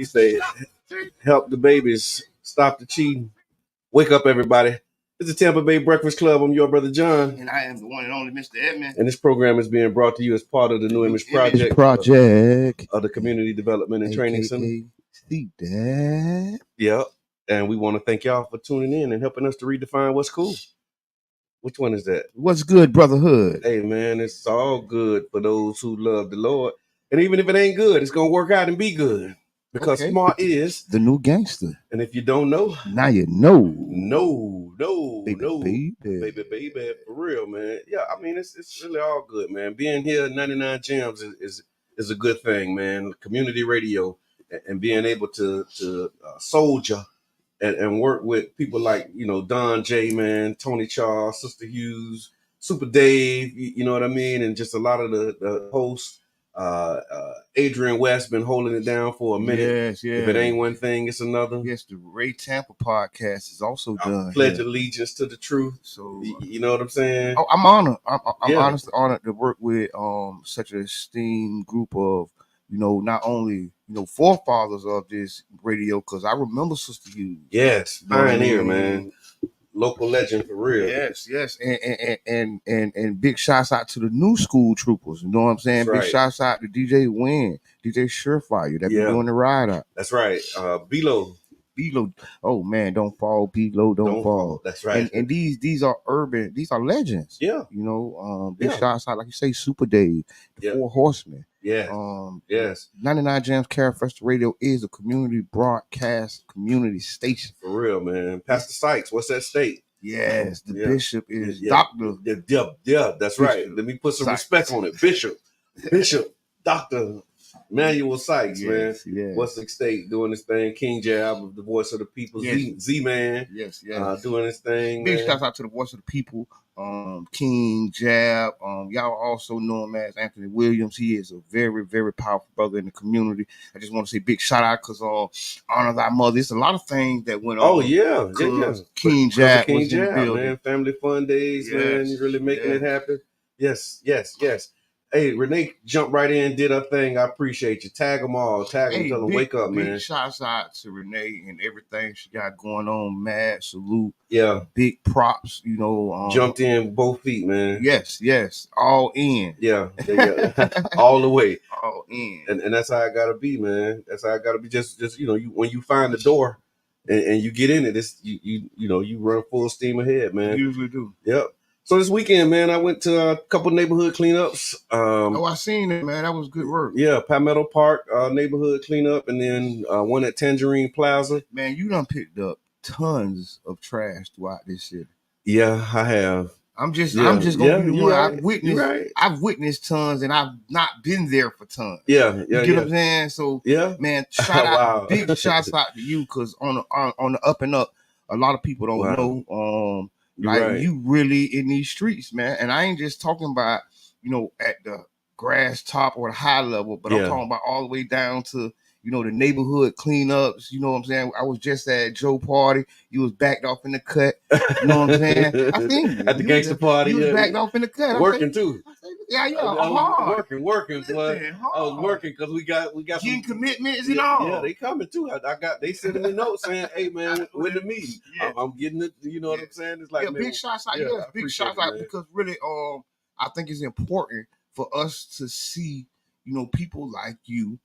say, help the babies, stop the cheating. Wake up, everybody. It's the Tampa Bay Breakfast Club. I'm your brother John. And I am the one and only Mr. Edmond. And this program is being brought to you as part of the New Image Project of the Community Development and Training Center. See that? Yeah. And we want to thank y'all for tuning in and helping us to redefine what's cool. Which one is that? What's good, brotherhood? Hey, man, it's all good for those who love the Lord. And even if it ain't good, it's going to work out and be good. Because smart is the new gangster. And if you don't know, now you know. Baby, for real, man. Yeah, I mean, it's really all good, man. Being here at 99 Gems is a good thing, man. Community radio and being able to soldier and work with people like, Don J, man, Tony Charles, Sister Hughes, Super Dave, you know what I mean? And just a lot of the hosts. Adrian West been holding it down for a minute. Yes. If it ain't one thing, it's another. Yes, the Ray Tampa podcast is also done. Pledge allegiance to the truth. So you know what I'm saying? Oh, I'm honored. I'm honestly honored to work with such an esteemed group of not only forefathers of this radio, because I remember Sister Hughes. Yes, pioneer, man. Local legend for real. Yes, and big shouts out to the new school troopers. You know what I'm saying? That's right. Big shouts out to DJ Wynn, DJ Surefire. That be doing the ride out. That's right. B-Lo. Oh man, don't fall. B-Lo, don't fall. That's right. And these are urban. These are legends. Yeah. Big shouts out, like you say, Super Dave, the Four Horsemen. Yeah. Yes. 99 Gems Carefest Radio is a community broadcast community station. For real, man. Pastor Sykes, what's that state? Yes, the bishop is Dr. Yeah, that's right. Let me put some respect on it. Bishop, Dr. Manuel Sykes, man. Yes. Westlake State doing this thing. King Jab, the voice of the people. Z-Man. Yes. Doing this thing. Big shout out to the voice of the people. King Jab. Y'all also know him as Anthony Williams. He is a very, very powerful brother in the community. I just want to say big shout out because honor thy mother. There's a lot of things that went on. Oh yeah. King Jab was in the building. Man. Family fun days, man. You're really making it happen. Yes. Hey, Renee jumped right in, did her thing. I appreciate you. Tag them all. Tell them, wake up, man. Big shouts out to Renee and everything she got going on. Mad salute. Yeah. Big props, jumped in both feet, man. Yes. All in. Yeah. All the way. All in. And that's how I gotta be, man. That's how I gotta be. Just you when you find the door and you get in it, it's you run full steam ahead, man. You usually do. Yep. So this weekend, man, I went to a couple neighborhood cleanups. I seen it, man. That was good work. Yeah, Palmetto Park neighborhood cleanup, and then one at Tangerine Plaza. Man, you done picked up tons of trash throughout this city. Yeah, I have. I'm just gonna be the one. Right. I've witnessed tons, and I've not been there for tons. Yeah. You get what I'm saying? So man, shout out, big shouts out to you, because on the up and up, a lot of people don't know. You really in these streets, man. And I ain't just talking about, at the grass top or the high level, but I'm talking about all the way down to, the neighborhood cleanups. You know what I'm saying? I was just at Joe party. You was backed off in the cut. You know what I'm saying? I think at the gangster party. You was backed off in the cut. Working too. I'm working. I was working because we got getting commitments and all. Yeah, they coming too. They sending me notes saying, "Hey man, when the meeting?" I'm getting it. You know what I'm saying? It's like big shots out. Big shots out, because really, I think it's important for us to see, people like you,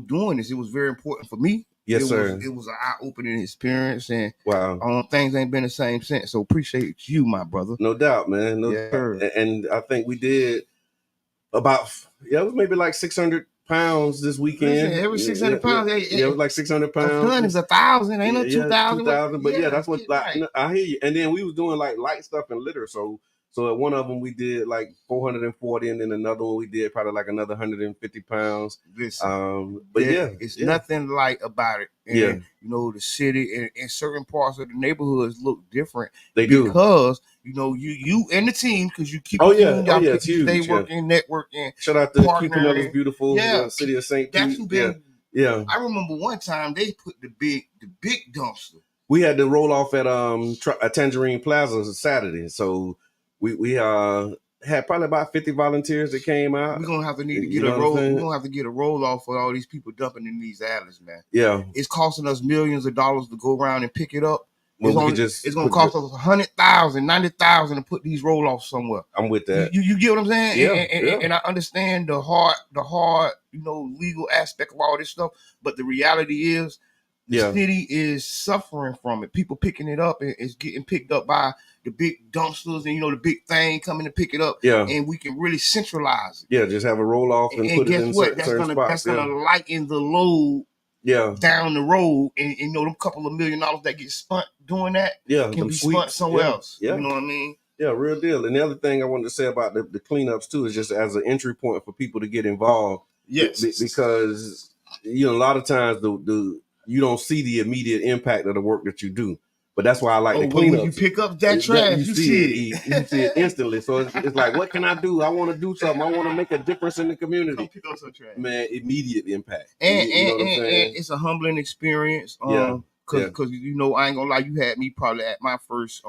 doing this. It was very important for me. Yes, sir. It was an eye-opening experience, and wow, things ain't been the same since. So appreciate you, my brother. No doubt, man. No doubt. And I think we did about it was maybe like 600 pounds this weekend. Every 600 pounds. It was like 600 pounds. A ton is 1,000. Ain't no 2,000. 2,000. But that's what I hear you. And then we was doing like light stuff and litter. So at one of them we did like 440, and then another one we did probably like another 150 pounds. It's nothing light about it. And, the city and certain parts of the neighborhoods look different. They do, because you and the team, because you keep it's huge. They working, networking. Shout out to Keeping Others Beautiful, City of St. Pete. I remember one time they put the big dumpster. We had to roll off at Tangerine Plaza Saturday, so. We had probably about 50 volunteers that came out. We're gonna have to get a roll. We're gonna have to get a roll off for all these people dumping in these alleys, man. Yeah, it's costing us millions of dollars to go around and pick it up. Well, it's gonna cost us $100,000, $90,000 to put these roll offs somewhere. I'm with that. You get what I'm saying? Yeah, and I understand the hard legal aspect of all this stuff, but the reality is the city is suffering from it. People picking it up and it's getting picked up by the big dumpsters and the big thing coming to pick it up. Yeah, and we can really centralize it. Yeah, just have a roll off and put it in certain spots. That's gonna lighten the load. Yeah, down the road, and them couple of $1 million that get spent doing that, can be spent somewhere else. Yeah. You know what I mean? Yeah, real deal. And the other thing I wanted to say about the cleanups too is just as an entry point for people to get involved. Yes, because a lot of times the you don't see the immediate impact of the work that you do. But that's why I like the cleanups. When you pick up that trash, you see it. You see it instantly. So it's like, what can I do? I want to do something. I want to make a difference in the community. Come pick up some trash. Man, immediate impact. And it's a humbling experience. Because I ain't gonna lie, you had me probably at my first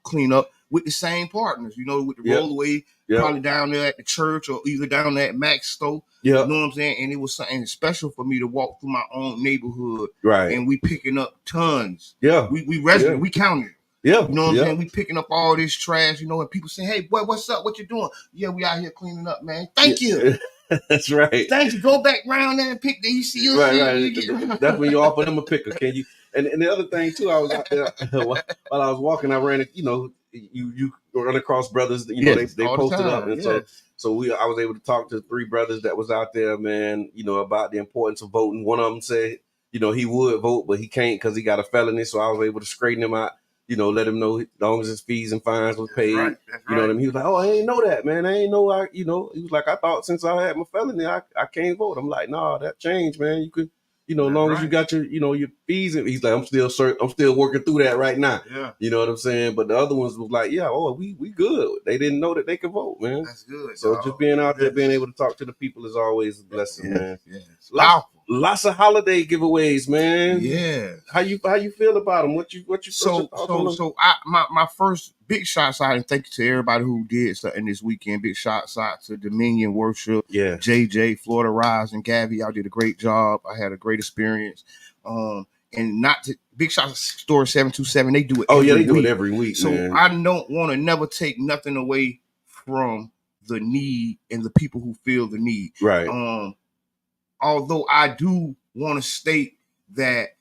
cleanup with the same partners, with the rollaway, probably down there at the church or either down there at Mac's store. You know what I'm saying? And it was something special for me to walk through my own neighborhood. Right. And we picking up tons. Yeah. We resident, we counted. Yeah. You know what I'm saying? We picking up all this trash, and people say, hey, boy, what's up? What you doing? Yeah, we out here cleaning up, man. Thank you. That's right. Thank you. Go back around there and pick the ECU. Right. That's when you offer them a picker. Can you? And the other thing too, I was out there while I was walking. I ran, you run across brothers. They posted up, and so I was able to talk to 3 brothers that was out there, man. About the importance of voting. One of them said, he would vote, but he can't because he got a felony. So I was able to straighten him out. Let him know as long as his fees and fines was paid. That's right. What I mean? He was like, oh, I ain't know that, man. I ain't know. He was like, I thought since I had my felony, I can't vote. I'm like, nah, that changed, man. You could. As long as you got your, your fees. And he's like, I'm still working through that right now. Yeah. You know what I'm saying? But the other ones was like, yeah, we good. They didn't know that they could vote, man. That's good. So just being out there, being able to talk to the people is always a blessing, man. Yeah. Lots of holiday giveaways, man. Yeah. How you feel about them? What you So my first big shots out, and thank you to everybody who did something this weekend. Big shots out to Dominion Worship, JJ, Florida Rise, and Gabby. Y'all did a great job. I had a great experience. And not to Big Shots Store 727. They do it. They do it every week. So man. I don't want to never take nothing away from the need and the people who feel the need. Right. Although I do want to state that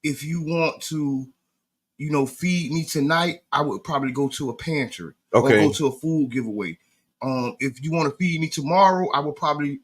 if you want to, feed me tonight, I would probably go to a pantry or go to a food giveaway. If you want to feed me tomorrow, I would probably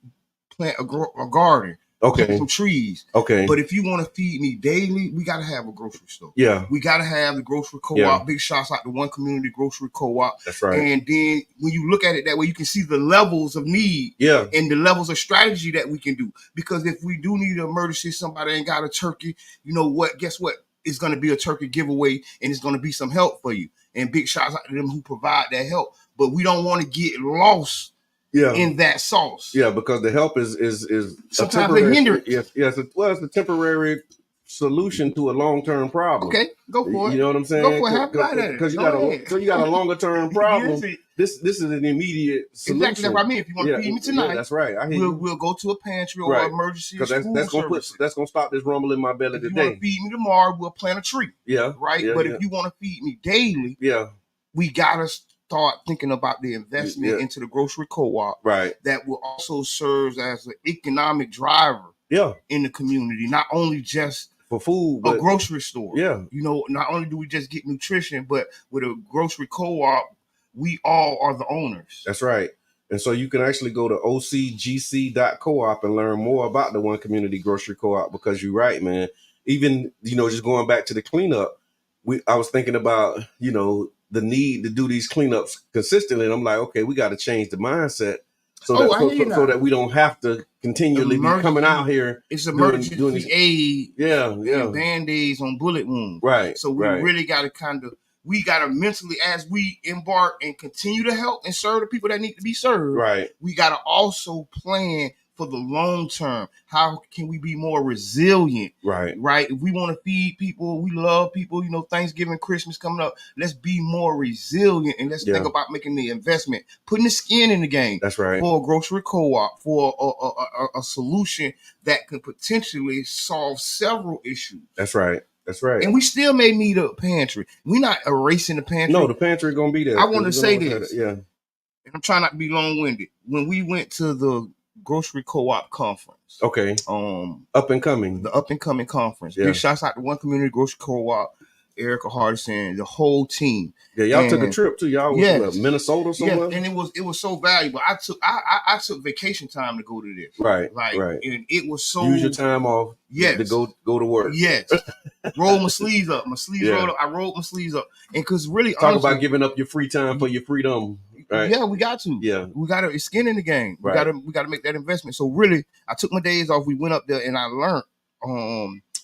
plant a garden. Plant some trees. But if you want to feed me daily, we got to have a grocery store. Yeah. We got to have the grocery co-op. Yeah. Big shots out to One Community Grocery Co-op. That's right. And then when you look at it that way, you can see the levels of need. Yeah. And the levels of strategy that we can do. Because if we do need an emergency, somebody ain't got a turkey, you know what? Guess what? It's going to be a turkey giveaway, and it's going to be some help for you. And big shots out to them who provide that help. But we don't want to get lost in that sauce. Yeah, because the help is sometimes a hindrance. Yes, it's a temporary solution to a long-term problem. Okay, go for it. You know what I'm saying? Go for it. Because you got a longer-term problem. This is an immediate solution. Exactly that's what I mean. If you want to feed me tonight, that's right. We'll go to a pantry or emergency because that's gonna stop this rumble in my belly today. If you want to feed me tomorrow, we'll plant a tree. Yeah, right. But if you want to feed me daily, we gotta start thinking about the investment into the grocery co-op, right? That will also serve as an economic driver, in the community, not only just for food, a grocery store. Yeah, not only do we just get nutrition, but with a grocery co-op, we all are the owners. That's right. And so you can actually go to ocgc.coop and learn more about the One Community Grocery Co-op because you're right, man. Even just going back to the cleanup, I was thinking about the need to do these cleanups consistently. And I'm like, okay, we got to change the mindset so that we don't have to continually be coming out here. It's emergency aid. Yeah. Band-aids on bullet wounds. Right. So we really got to we got to mentally, as we embark and continue to help and serve the people that need to be served. Right. We got to also plan for the long term. How can we be more resilient? Right. If we want to feed people, we love people, Thanksgiving, Christmas coming up, let's be more resilient, and let's think about making the investment, putting the skin in the game. That's right. For a grocery co-op, for a solution that could potentially solve several issues. That's right. That's right. And we still may need a pantry. We're not erasing the pantry. No, the pantry gonna be there. I want to say this. Yeah. And I'm trying not to be long-winded. When we went to the grocery co-op conference. Okay. Up and coming. The up and coming conference. Yeah. Big shouts out to One Community Grocery Co-op, Erica Hardison, the whole team. Yeah, y'all took a trip too. Y'all was Minnesota somewhere. Yeah, and it was so valuable. I took vacation time to go to this. Right. And it was so use your time off. Yes. To go to work. Yes. Roll my sleeves up. My sleeves rolled up. I rolled my sleeves up. And because really talk honestly, about giving up your free time for your freedom. Right. Yeah, we got to. Yeah. We got to skin in the game. We gotta make that investment. So really, I took my days off. We went up there and I learned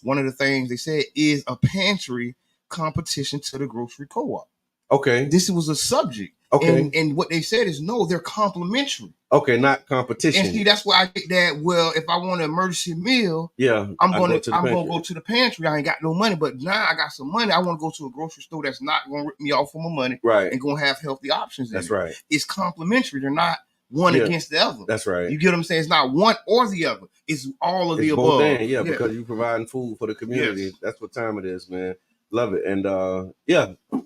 one of the things they said is a pantry competition to the grocery co-op. Okay. This was a subject. Okay. And what they said is no, they're complementary. Okay, not competition. And see, that's why I get that. Well, if I want an emergency meal, I'm gonna go to the pantry. I ain't got no money, but now I got some money. I want to go to a grocery store that's not gonna rip me off for my money, right? And gonna have healthy options. That's right. It's complementary. They're not one against the other. That's right. You get what I'm saying? It's not one or the other. It's all of the above. Yeah, because you're providing food for the community. Yes. That's what time it is, man. Love it. And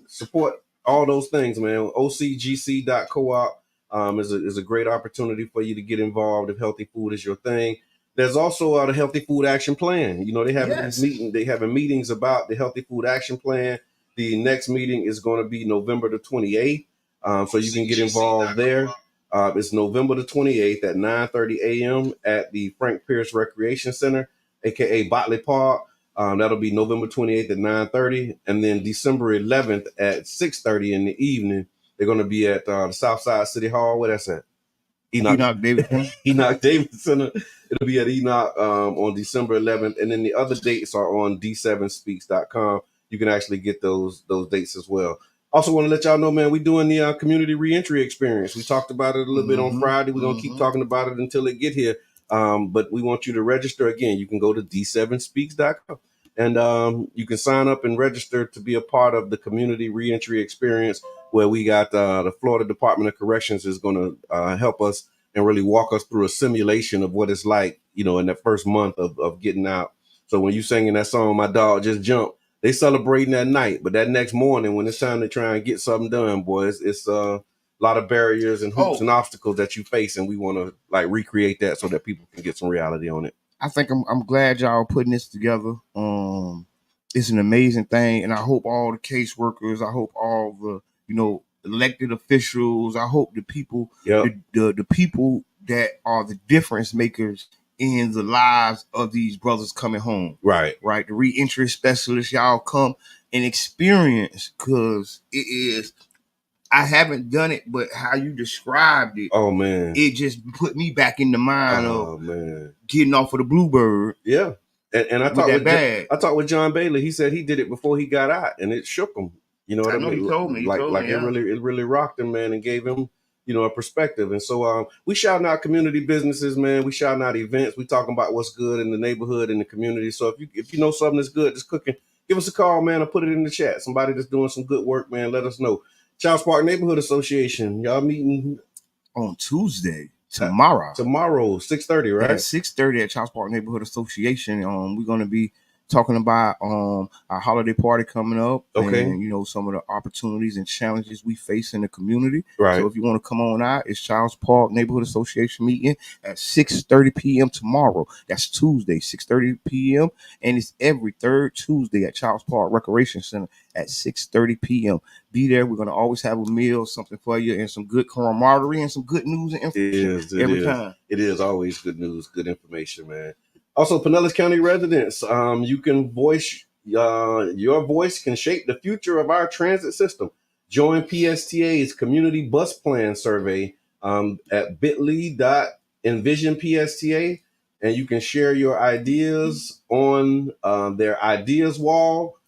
support all those things, man. OCGC.coop is a great opportunity for you to get involved if healthy food is your thing. There's also the Healthy Food Action Plan. They have these meetings. They having meetings about the Healthy Food Action Plan. The next meeting is going to be November the 28th. So you can get involved there. It's November the 28th at 9:30 a.m. at the Frank Pierce Recreation Center, aka Botley Park. That'll be November 28th at 9:30, and then December 11th at 6:30 in the evening. They're going to be at the Southside City Hall. Where that's at? Enoch Davidson. Enoch Davidson. It'll be at Enoch on December 11th, and then the other dates are on d7speaks.com. You can actually get those dates as well. Also want to let y'all know, man, we're doing the community reentry experience. We talked about it a little bit on Friday. We're going to keep talking about it until it get here. But we want you to register again. You can go to d7speaks.com and you can sign up and register to be a part of the community reentry experience, where we got the Florida Department of Corrections is going to help us and really walk us through a simulation of what it's like, in that first month of getting out. So when you singing that song, My Dog Just Jumped, they celebrating that night, but that next morning when it's time to try and get something done, boys, it's a lot of barriers and hoops and obstacles that you face, and we want to recreate that so that people can get some reality on it. I think I'm glad y'all putting this together. It's an amazing thing, and I hope all the caseworkers, I hope all the elected officials, I hope the people, the people that are the difference makers in the lives of these brothers coming home. Right. The reentry specialists, y'all come and experience, because it is. I haven't done it, but how you described it, oh man, it just put me back in the mind of getting off of the Bluebird. Yeah, and I talked with John Bailey. He said he did it before he got out, and it shook him. You know what I mean? He told me. It really rocked him, man, and gave him a perspective. And so we shouting out community businesses, man. We shouting out events. We talking about what's good in the neighborhood and the community. So if you know something that's good, that's cooking, give us a call, man, or put it in the chat. Somebody that's doing some good work, man, let us know. Charles Park Neighborhood Association, y'all meeting on Tuesday, tomorrow, 6:30, right? At 6:30 at Charles Park Neighborhood Association. We're going to be talking about our holiday party coming up. Okay. And, some of the opportunities and challenges we face in the community. Right. So if you want to come on out, it's Charles Park Neighborhood Association meeting at 6:30 p.m. tomorrow. That's Tuesday, 6:30 p.m. And it's every third Tuesday at Charles Park Recreation Center at 6:30 p.m. Be there. We're going to always have a meal, something for you, and some good camaraderie and some good news and information every time. It is always good news, good information, man. Also, Pinellas County residents, you can voice, your voice can shape the future of our transit system. Join PSTA's Community Bus Plan Survey at bit.ly.envisionpsta, and you can share your ideas on their ideas wall.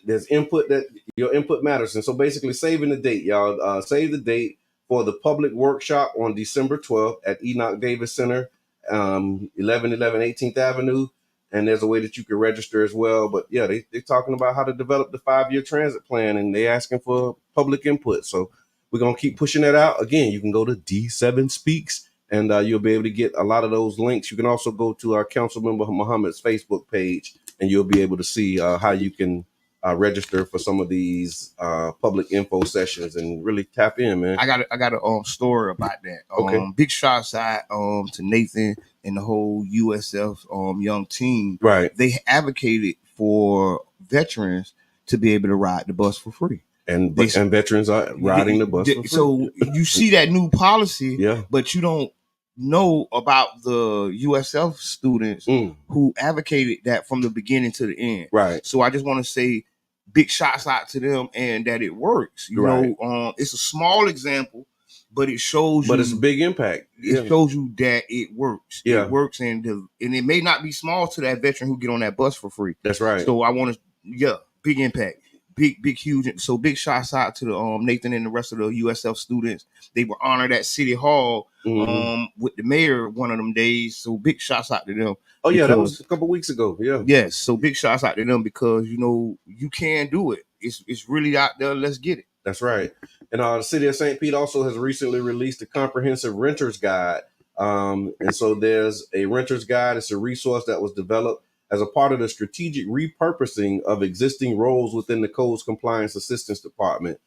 There's input your input matters. And so basically saving the date, y'all, save the date for the public workshop on December 12th at Enoch Davis Center 1111 18th Avenue. And there's a way that you can register as well. But yeah, they're talking about how to develop the 5-year transit plan, and they're asking for public input. So we're going to keep pushing that out. Again, you can go to D7 Speaks, and you'll be able to get a lot of those links. You can also go to our Councilmember Muhammad's Facebook page, and you'll be able to see how you can register for some of these public info sessions and really tap in, man. I got a story about that. Okay. Big shots out to Nathan and the whole USF young team. Right. They advocated for veterans to be able to ride the bus for free. And veterans are riding the bus for free. So you see that new policy, yeah, but you don't know about the USF students who advocated that from the beginning to the end. Right. So I just want to say big shots out to them and that it works. You know, it's a small example, but it shows But it's a big impact. It shows you that it works. Yeah. It works, and it may not be small to that veteran who get on that bus for free. That's right. So I want to, big impact. Big, huge. So big shots out to the Nathan and the rest of the USF students. They were honored at City Hall with the mayor one of them days. So big shots out to them. Oh yeah, that was a couple weeks ago. Yeah. Yes. So big shots out to them because you can do it. It's really out there. Let's get it. That's right. And the city of St. Pete also has recently released a comprehensive renter's guide. And so there's a renter's guide. It's a resource that was developed as a part of the strategic repurposing of existing roles within the Codes Compliance Assistance Department.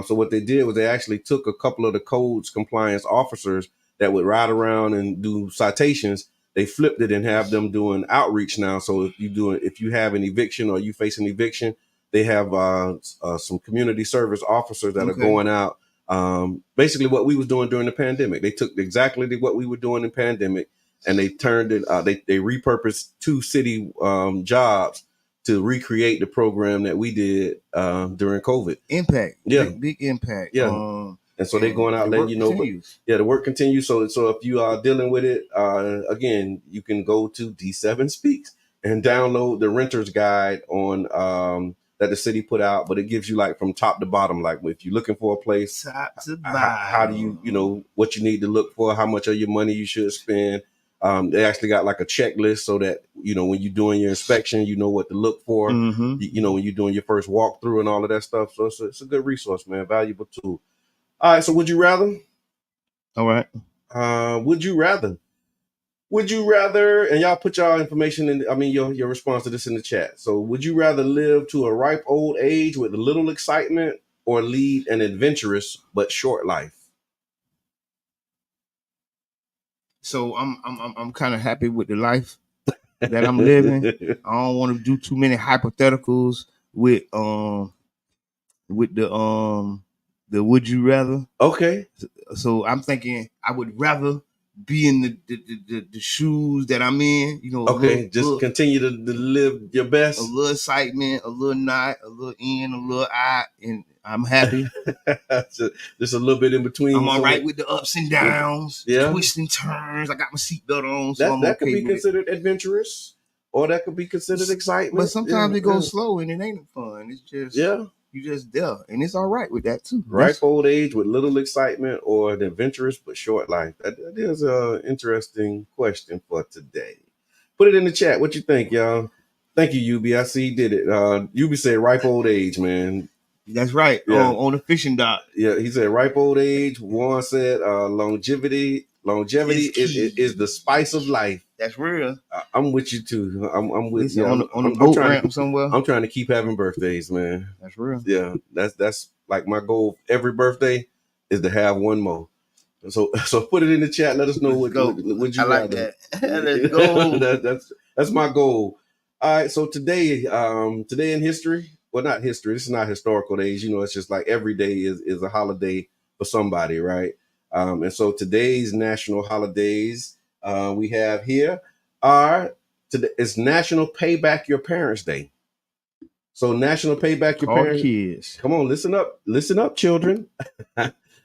So what they did was they actually took a couple of the Codes Compliance officers that would ride around and do citations. They flipped it and have them doing outreach now. So if you have an eviction or you face an eviction, they have some community service officers that are going out. Basically what we was doing during the pandemic. They took exactly what we were doing in pandemic, and they turned it, they repurposed 2 city jobs to recreate the program that we did during COVID. Impact. Yeah. Big impact. Yeah. And so they're going out letting you know. But, the work continues. So if you are dealing with it, again, you can go to D7 Speaks and download the renter's guide on that the city put out. But it gives you like from top to bottom, like if you're looking for a place, how do you what you need to look for, how much of your money you should spend. They actually got like a checklist so that, when you're doing your inspection, you know what to look for, when you're doing your first walkthrough and all of that stuff. So it's a good resource, man. Valuable tool. All right. So would you rather? All right. Would you rather, and y'all put y'all information your response to this in the chat. So would you rather live to a ripe old age with little excitement or lead an adventurous but short life? So I'm kind of happy with the life that I'm living. I don't want to do too many hypotheticals with the would you rather. Okay. So I'm thinking I would rather be in the shoes that I'm in. Okay. Continue to live your best. A little excitement, a little not, a little in, a little out, and I'm happy. Just a little bit in between. I'm all right with the ups and downs, twists and turns. I got my seatbelt on, so that could be considered adventurous, or that could be considered excitement. But sometimes it goes slow and it ain't fun. It's just you just there, and it's all right with that too. Ripe old age with little excitement, or an adventurous but short life. That is an interesting question for today. Put it in the chat. What you think, y'all? Thank you, UB. I see he did it. UB said ripe old age, man. That's right. Yeah. On the fishing dock. Yeah, he said ripe old age. Warren said longevity is the spice of life. That's real. I'm with you too. I'm with you. On a boat ramp somewhere. I'm trying to keep having birthdays, man. That's real. Yeah, that's like my goal. Every birthday is to have one more. So put it in the chat. Let us know what you like rather. That. Let's go. That's my goal. All right. So today in history. Well, not history. This is not historical days. It's just like every day is a holiday for somebody, right? And so today's national holidays we have here it's National Pay Back Your Parents Day. So National Pay Back Your Parents. Kids. Come on, listen up, children.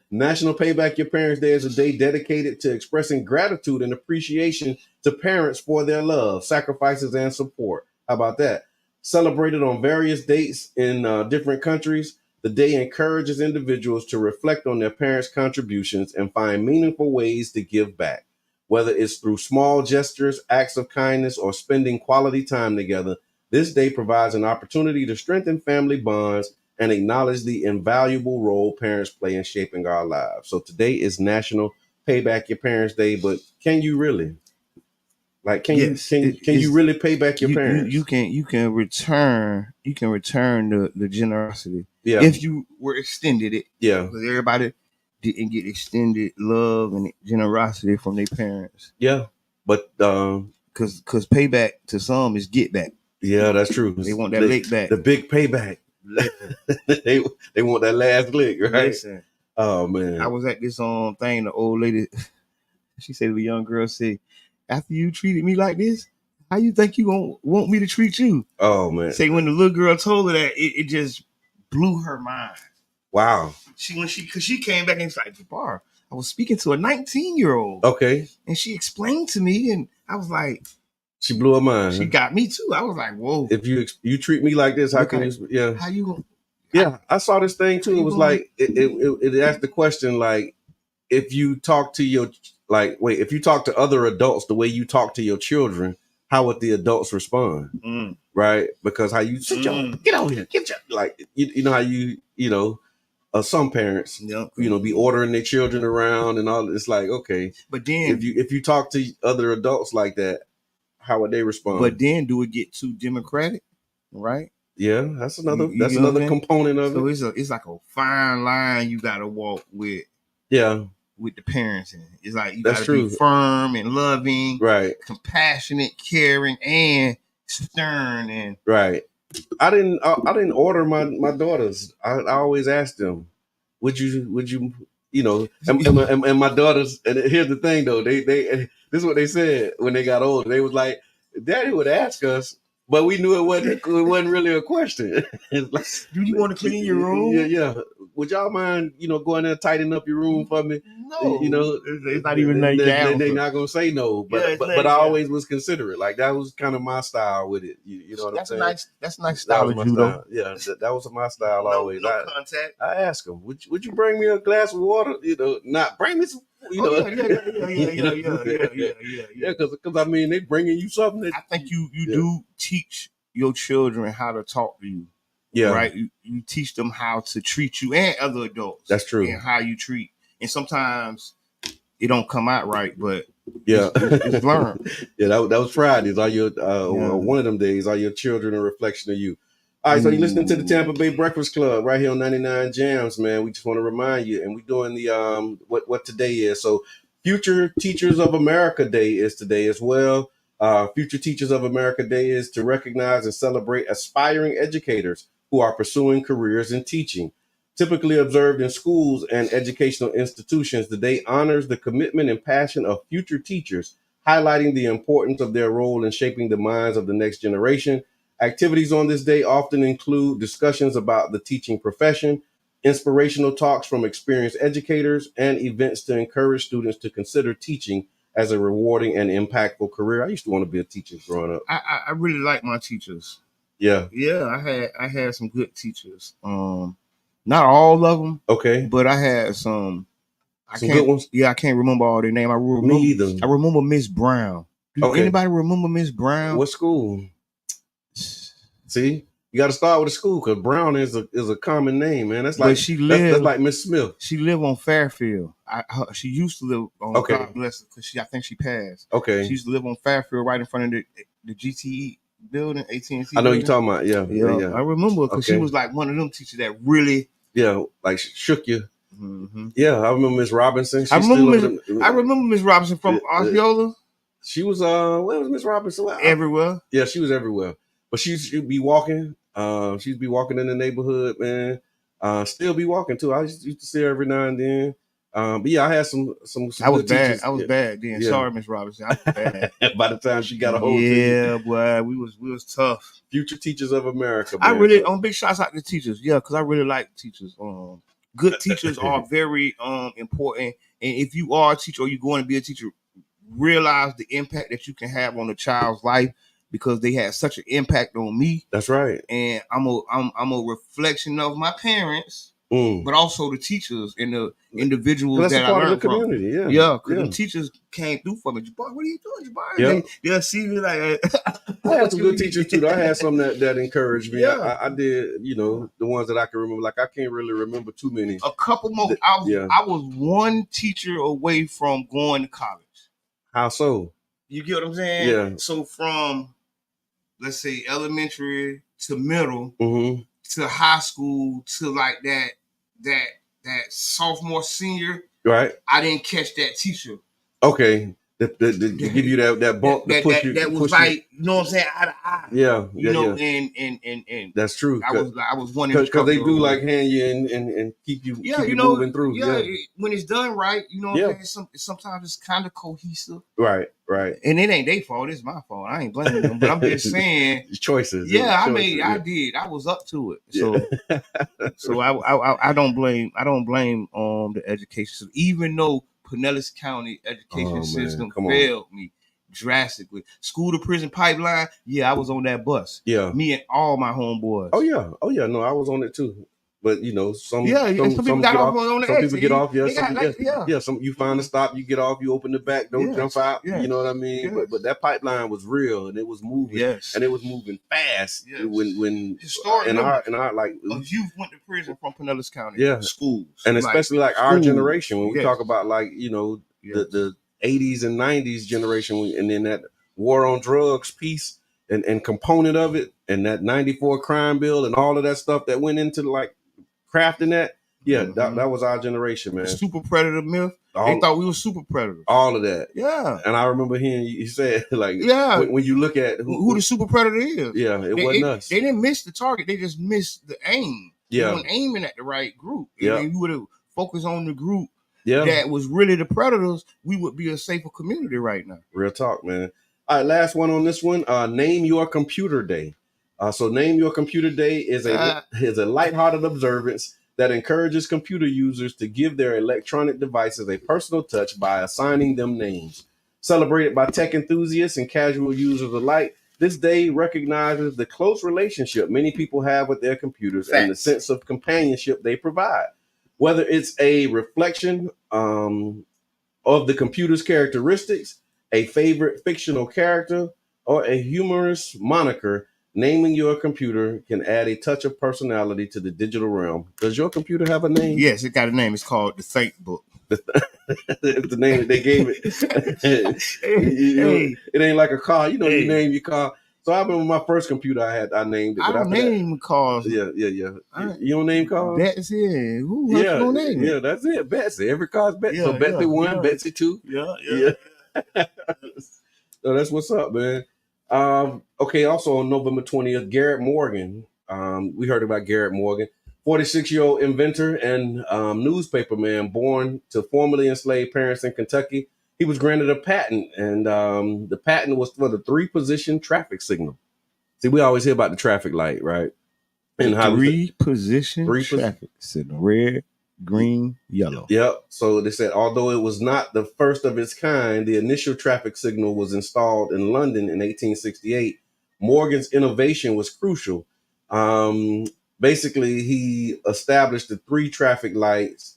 National Pay Back Your Parents Day is a day dedicated to expressing gratitude and appreciation to parents for their love, sacrifices, and support. How about that? Celebrated on various dates in different countries, the day encourages individuals to reflect on their parents' contributions and find meaningful ways to give back. Whether it's through small gestures, acts of kindness, or spending quality time together, this day provides an opportunity to strengthen family bonds and acknowledge the invaluable role parents play in shaping our lives. So today is National Pay Back Your Parents Day, but can you really? Like, can you really pay back your parents? You can return the generosity. Yeah. If you were extended it. Yeah. Because everybody didn't get extended love and generosity from their parents. Yeah. But because payback to some is get back. Yeah, that's true. They want that lick back. The big payback. they want that last lick, right? Listen. Oh man. I was at this thing, the old lady, she said to the young girl, say, after you treated me like this, how you think you gonna want me to treat you? Oh man. Say when the little girl told her that, it just blew her mind. Wow. Cause she came back and was like, Jabbar, I was speaking to a 19-year-old. Okay. And she explained to me, and I was like, she blew her mind. She got me too. I was like, whoa. If you treat me like this, how can you? Yeah. How you gonna? Yeah, I saw this thing too. It was like it asked the question like, if you talk to if you talk to other adults the way you talk to your children, how would the adults respond? Right? Because how you sit get over here, get your like you know how some parents be ordering their children around and all. It's like, okay, but then if you talk to other adults like that, how would they respond? But then do it get too democratic? Right? Yeah, that's another component of it. So it's like a fine line you gotta walk with. Yeah. With the parents in. It's like you gotta be firm and loving, right? Compassionate, caring, and stern. And right. I didn't order my daughters. I always asked them, would you and my daughters, and here's the thing though, they this is what they said when they got older. They was like, Daddy would ask us, but we knew it wasn't really a question. Like, do you want to clean your room? Yeah. Would y'all mind, going there and tighten up your room for me? No. It's not even like that. They're not gonna say no. But I always was considerate. Like that was kind of my style with it. You know what I'm saying? That's a nice style of you though. Yeah, that was my style always. No contact. I ask them, would you bring me a glass of water? Not bring me some. Yeah. Because I mean, they bringing you something. That I think you do teach your children how to talk to you. Yeah. Right. You teach them how to treat you and other adults. That's true. And how you treat. And sometimes it don't come out right, but yeah, it's learned. Yeah, that was Fridays. Are your one of them days? Are your children a reflection of you? All right, so you're listening to the Tampa Bay Breakfast Club right here on 99 Jams, man. We just want to remind you, and we're doing the what today is. So Future Teachers of America Day is today as well. Future Teachers of America Day is to recognize and celebrate aspiring educators who are pursuing careers in teaching. Typically observed in schools and educational institutions, the day honors the commitment and passion of future teachers, highlighting the importance of their role in shaping the minds of the next generation. Activities on this day often include discussions about the teaching profession, inspirational talks from experienced educators, and events to encourage students to consider teaching as a rewarding and impactful career. I used to want to be a teacher growing up. I really like my teachers. Yeah. Yeah, I had some good teachers. Not all of them. Okay. But I had some good ones? Yeah, I can't remember all their name. Me either. I remember Miss Brown. Do anybody remember Miss Brown? What school? See? You got to start with a school because Brown is a common name, man. That's like that's like Miss Smith. She lived on Fairfield. She used to live on God bless her because I think she passed. Okay. She used to live on Fairfield right in front of the GTE building, AT&T. I know you're talking about. Yeah. I remember because she was like one of them teachers that really like shook you. Mm-hmm. Yeah, I remember Miss Robinson. I remember Miss Robinson from Osceola. She was where was Miss Robinson? Everywhere. Yeah, she was everywhere. But she'd be walking. She'd be walking in the neighborhood, man. Still be walking too. I used to see her every now and then. But yeah, I had some I was good bad. teachers. I was bad then. Yeah. Sorry, Miss Robinson. I was bad. By the time she got a hold of you. Boy, we was tough. Future Teachers of America. Man. Big shots out to teachers. Yeah, because I really like teachers. Good teachers are very important. And if you are a teacher or you're going to be a teacher, realize the impact that you can have on a child's life because they had such an impact on me. That's right. And I'm a reflection of my parents. but also the teachers and the individuals that I part learned of the community. From. Yeah, because the teachers came through for me. Jabbar, what are you doing, Jabbar? They'll see me like. I had some good teachers too. I had some that encouraged me. Yeah. I did, the ones that I can remember. Like I can't really remember too many. A couple more. I was one teacher away from going to college. How so? You get what I'm saying? Yeah. So from, let's say, elementary to middle to high school to like that sophomore, senior. Right. I didn't catch that teacher. Okay. To give you that bump to push you. That was like, you know what I'm saying, eye to eye. Yeah. You know, and that's true. I was one because they do like hand you and keep you moving through. Yeah, when it's done right, you know, sometimes it's kind of cohesive. Right. And it ain't their fault; it's my fault. I ain't blaming them, but I'm just saying choices. Yeah, I did. I was up to it. So, so I don't blame the education system, even though Pinellas County education system failed me drastically. School to prison pipeline. Yeah, I was on that bus. Yeah, me and all my homeboys. Oh yeah. No, I was on it too. But some people get off on the some exit. people get off. Some you find a stop, you get off, you open the back, don't jump out. You know what I mean? But that pipeline was real and it was moving. And it was moving fast. When historic in our like youth went to prison from Pinellas County. Schools. And especially like our generation when we talk about like the 80s and 90s generation and then that war on drugs piece and component of it and that 94 crime bill and all of that stuff that went into like crafting that. That was our generation, man. The super predator myth. They thought we were super predators. All of that. Yeah. And I remember hearing you say like when you look at who the super predator is. Yeah, it wasn't us. They didn't miss the target, they just missed the aim. Yeah. They weren't aiming at the right group. Yeah. And you would have focused on the group that was really the predators, we would be a safer community right now. Real talk, man. All right, last one on this one. Name Your Computer Day. So Name Your Computer Day is a lighthearted observance that encourages computer users to give their electronic devices a personal touch by assigning them names. Celebrated by tech enthusiasts and casual users alike, this day recognizes the close relationship many people have with their computers and the sense of companionship they provide. Whether it's a reflection of the computer's characteristics, a favorite fictional character, or a humorous moniker, naming your computer can add a touch of personality to the digital realm. Does your computer have a name? Yes, it got a name. It's called the Think Book. The name that they gave it. It ain't like a car. You name your car. So I remember my first computer I named it. I don't name cars. Yeah. You don't name cars? Betsy. Who don't name it? Yeah, that's it. Betsy. Every car's Betsy. So Betsy 1, Betsy 2. Yeah. So that's what's up, man. Okay, also on November 20th, Garrett Morgan. We heard about Garrett Morgan, 46-year-old inventor and newspaper man born to formerly enslaved parents in Kentucky. He was granted a patent, and the patent was for the 3-position traffic signal. See, we always hear about the traffic light, right? And how 3-position traffic signal: red, green, yellow. Yep. So they said, although it was not the first of its kind, the initial traffic signal was installed in London in 1868. Morgan's innovation was crucial. Basically, he established the 3 traffic lights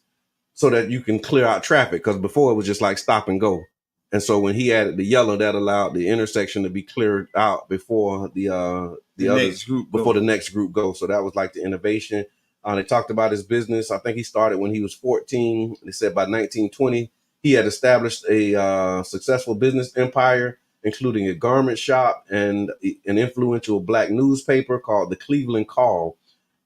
so that you can clear out traffic, because before it was just like stop and go. And so when he added the yellow, that allowed the intersection to be cleared out before the next group goes. So that was like the innovation. They talked about his business. I think he started when he was 14. They said by 1920, he had established a successful business empire, including a garment shop and an influential black newspaper called the Cleveland Call.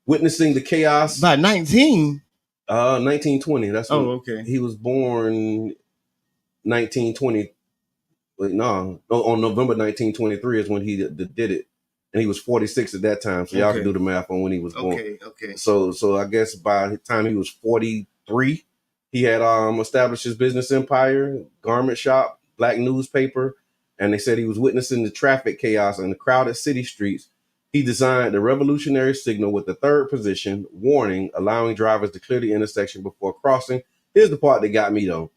Witnessing the chaos. By 1920. That's when okay. He was born 1920. On November 1923 is when he did it. And he was 46 at that time. So y'all can do the math on when he was born. Okay. So I guess by the time he was 43, he had established his business empire, garment shop, black newspaper. And they said he was witnessing the traffic chaos in the crowded city streets. He designed the revolutionary signal with the 3rd position warning, allowing drivers to clear the intersection before crossing. Here's the part that got me though.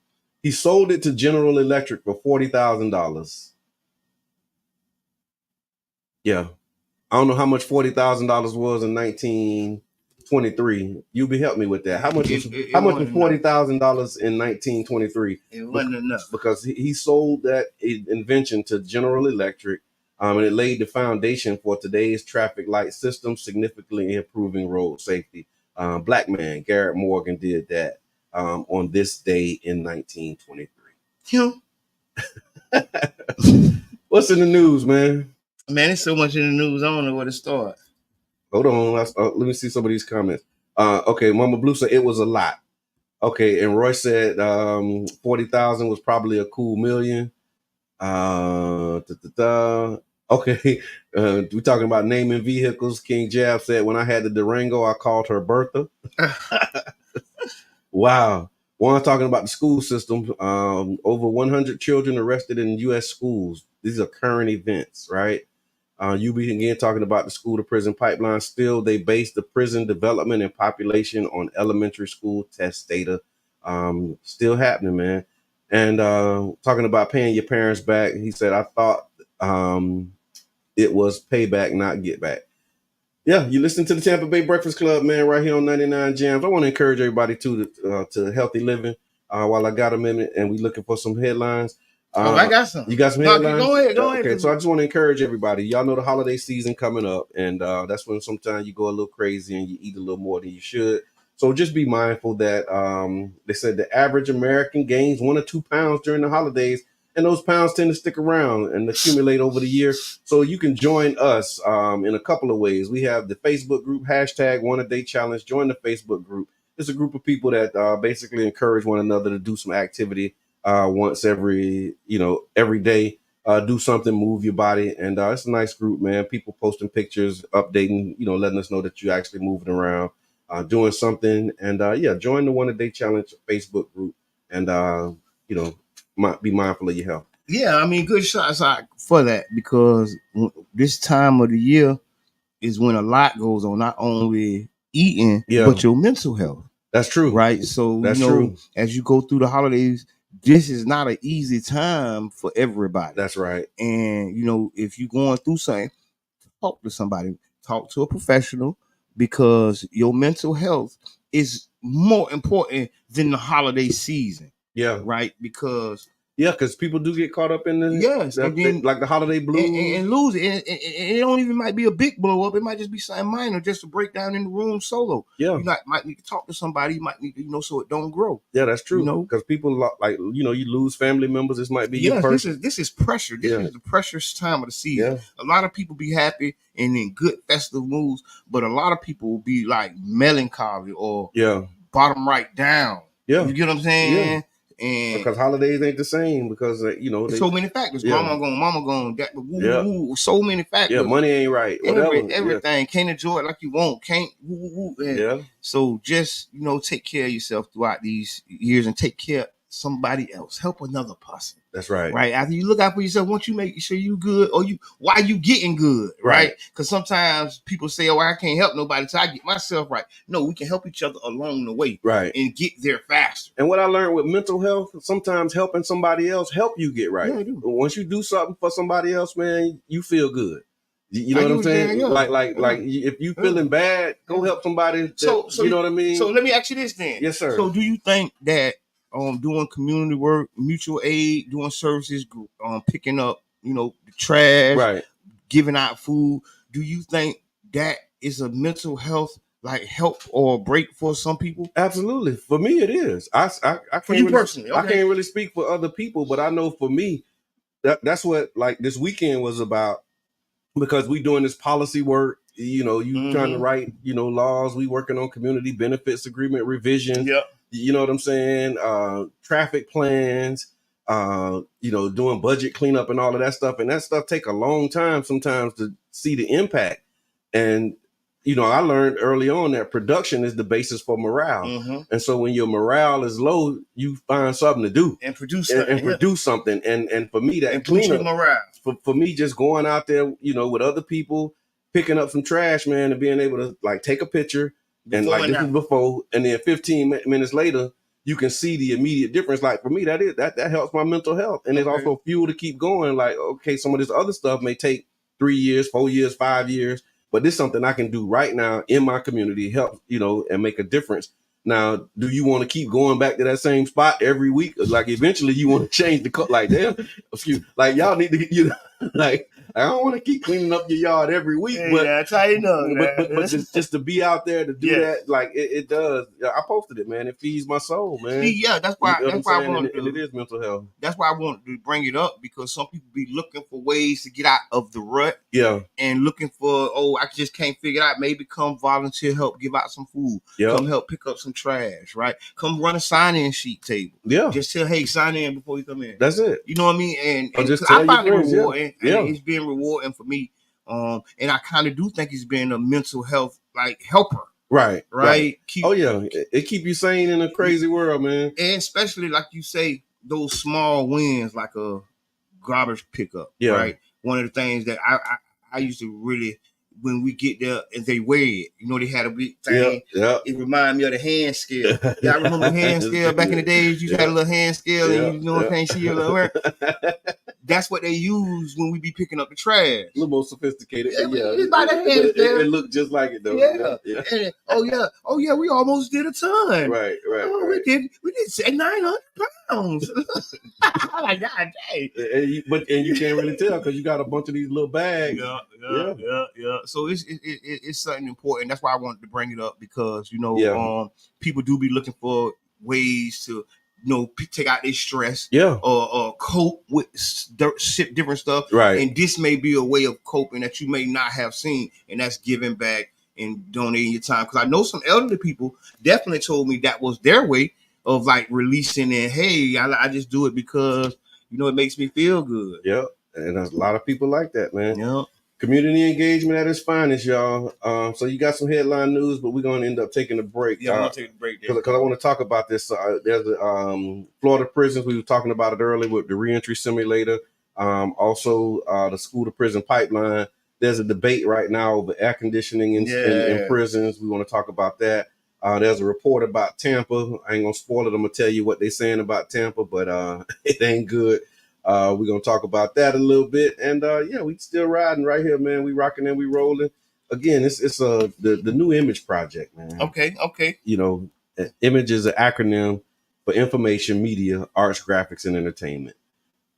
He sold it to General Electric for $40,000. Yeah. I don't know how much $40,000 was in 1920, 23. You be help me with that. How much was $40,000 in 1923? It wasn't enough because he sold that invention to General Electric, and it laid the foundation for today's traffic light system, significantly improving road safety. Black man Garrett Morgan did that on this day in 1923. What's in the news, man? Man, there's so much in the news. I don't know where to start. Hold on. Let me see some of these comments. Okay, Mama Blue said it was a lot. Okay, and Roy said 40,000 was probably a cool million. Okay, we're talking about naming vehicles. King Jab said when I had the Durango, I called her Bertha. Wow. One talking about the school system. Over 100 children arrested in U.S. schools. These are current events, right? You begin talking about the school to prison pipeline. Still, they base the prison development and population on elementary school test data. Still happening, man. And talking about paying your parents back, he said, I thought it was payback, not get back. Yeah, you listen to the Tampa Bay Breakfast Club, man, right here on 99 Jams. I want to encourage everybody to healthy living while I got a minute and we looking for some headlines. I got some. You got some headlines? Go ahead. Okay, so I just want to encourage everybody. Y'all know the holiday season coming up, and that's when sometimes you go a little crazy and you eat a little more than you should. So just be mindful that they said the average American gains 1 or 2 pounds during the holidays, and those pounds tend to stick around and accumulate over the year. So you can join us in a couple of ways. We have the Facebook group, #1A-Day-Challenge. Join the Facebook group. It's a group of people that basically encourage one another to do some activity once every day. Do something, move your body, and it's a nice group, man. People posting pictures, updating, letting us know that you're actually moving around, doing something, and join the 1A-Day-Challenge Facebook group, and be mindful of your health. Yeah, I mean, good shots out for that, because this time of the year is when a lot goes on, not only eating, but your mental health. That's true. Right. So, true. As you go through the holidays, this is not an easy time for everybody. That's right. And, if you're going through something, talk to somebody, talk to a professional, because your mental health is more important than the holiday season. Yeah. Right. Because people do get caught up in the like the holiday blues and lose it. And it don't even might be a big blow up. It might just be something minor, just to break down in the room solo. Yeah, you might need to talk to somebody. You might need to, so it don't grow. Yeah, that's true. Because people you lose family members. This might be your person. This is pressure. This is the precious time of the season. Yeah. A lot of people be happy and in good festive moods, but a lot of people will be like melancholy or bottom right down. Yeah, you get what I'm saying? Yeah. And because holidays ain't the same, because so many factors. Grandma gone, mama gone. So many factors. Yeah, money ain't right. Everything can't enjoy it like you want. Can't. So just take care of yourself throughout these years and take care of somebody else. Help another person. That's right. Right. After you look out for yourself, once you make sure you good, or why you getting good, right? Because sometimes people say, "Oh, I can't help nobody till I get myself right." No, we can help each other along the way, right, and get there faster. And what I learned with mental health, sometimes helping somebody else help you get right. Yeah, once you do something for somebody else, man, you feel good. You know what I'm saying? Like if you feeling bad, go help somebody. So you know what I mean? So let me ask you this then. Yes, sir. So do you think that doing community work, mutual aid, doing services, picking up, the trash, right, giving out food, do you think that is a mental health help or break for some people? Absolutely. For me, it is. I can't for you personally. Okay. I can't really speak for other people, but I know for me, that's what this weekend was about, because we doing this policy work. Trying to write, laws. We working on community benefits agreement revision. Yep. You know what I'm saying? Traffic plans, doing budget cleanup and all of that stuff. And that stuff take a long time sometimes to see the impact. And, I learned early on that production is the basis for morale. Mm-hmm. And so when your morale is low, you find something to do. And produce something. Produce something. And for me, that and cleanup morale. For me, just going out there, with other people, picking up some trash, man, and being able to take a picture. And this is before, and then 15 minutes later, you can see the immediate difference. Like for me, that helps my mental health, and it's also fuel to keep going. Like, okay, some of this other stuff may take 3 years, 4 years, 5 years, but this is something I can do right now in my community, help, and make a difference. Now, do you want to keep going back to that same spot every week? Like, eventually you want to change the cut. Like, damn, like y'all need to, like, I don't want to keep cleaning up your yard every week, but that's how you know. But just to be out there to do that, like it does. I posted it, man. It feeds my soul, man. That's why. That's why I wanted and it is mental health. That's why I wanted to bring it up, because some people be looking for ways to get out of the rut. Yeah. And looking for, I just can't figure it out. Maybe come volunteer, help give out some food. Yeah. Come help pick up some trash, right? Come run a sign-in sheet table. Yeah. Just tell, hey, sign in before you come in. That's it. You know what I mean? And just I find it rewarding. Yeah. And it's been rewarding for me. And I kind of do think it's been a mental health helper. Right. It keep you sane in a crazy world, man. And especially like you say, those small wins, like a garbage pickup. Yeah. Right. One of the things that I used to really, when we get there and they weigh it, they had a big thing. Yeah. It reminded me of the hand scale. Yeah, I remember the hand scale back in the days. You had a little hand scale, and you can't see your little. That's what they use when we be picking up the trash. A little more sophisticated. Yeah, it's by the hand scale. It looked just like it though. Yeah. And, we almost did a ton. Right. We did 900 pounds. I'm like, God dang. And you can't really tell because you got a bunch of these little bags. Yeah. So it's something important. That's why I wanted to bring it up, because people do be looking for ways to take out their stress, or cope with different stuff, right? And this may be a way of coping that you may not have seen, and that's giving back and donating your time. Because I know some elderly people definitely told me that was their way of like releasing, and hey, I just do it because it makes me feel good. Yeah, and there's a lot of people like that, man. Yeah. Community engagement at its finest, y'all. So you got some headline news, but we're going to end up taking a break. Yeah, I'm going to take a break there. Because I want to talk about this. There's Florida prisons. We were talking about it earlier with the reentry simulator. Also, the school to prison pipeline. There's a debate right now over air conditioning in prisons. We want to talk about that. There's a report about Tampa. I ain't going to spoil it. I'm going to tell you what they're saying about Tampa, but it ain't good. We're going to talk about that a little bit. And we still riding right here, man. We rocking and we rolling. Again, it's the New Image Project, man. Okay. Image is an acronym for information, media, arts, graphics, and entertainment.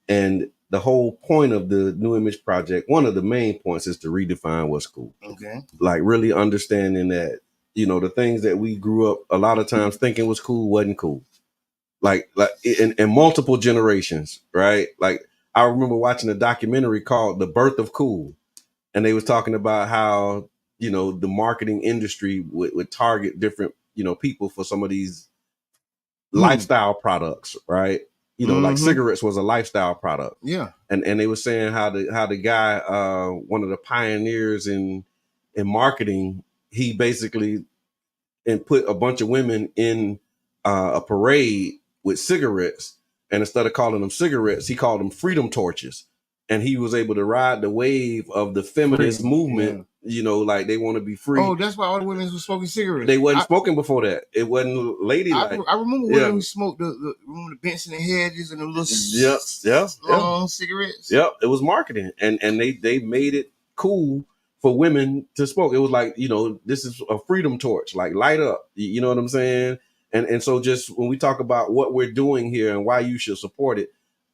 And the whole point of the New Image Project, one of the main points, is to redefine what's cool. Okay. Like really understanding that, the things that we grew up a lot of times thinking was cool wasn't cool. Like in multiple generations, right? Like I remember watching a documentary called The Birth of Cool, and they was talking about how, the marketing industry would target different, people for some of these lifestyle products, right? Like cigarettes was a lifestyle product. Yeah. And they were saying how the guy, one of the pioneers in marketing, he basically put a bunch of women in a parade with cigarettes, and instead of calling them cigarettes, he called them freedom torches. And he was able to ride the wave of the feminist movement. Yeah. Like they want to be free. Oh, that's why all the women were smoking cigarettes. They wasn't smoking before that. It wasn't ladylike. I remember when we smoked the Benson and Hedges and the little long cigarettes. Yep, it was marketing, and they made it cool for women to smoke. It was like, this is a freedom torch, like light up. You know what I'm saying? And so just when we talk about what we're doing here and why you should support it,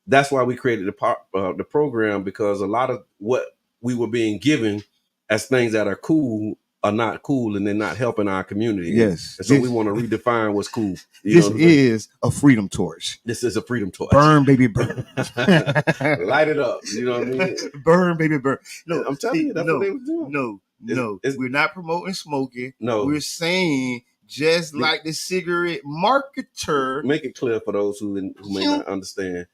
that's why we created the program, because a lot of what we were being given as things that are cool are not cool, and they're not helping our community. Yes. And so we want to redefine what's cool. This is a freedom torch. This is a freedom torch. Burn, baby, burn. Light it up. You know what I mean? Burn, baby, burn. No, I'm telling you, that's what they were doing. No, we're not promoting smoking. No. We're saying, just like the cigarette marketer. Make it clear for those who may not understand.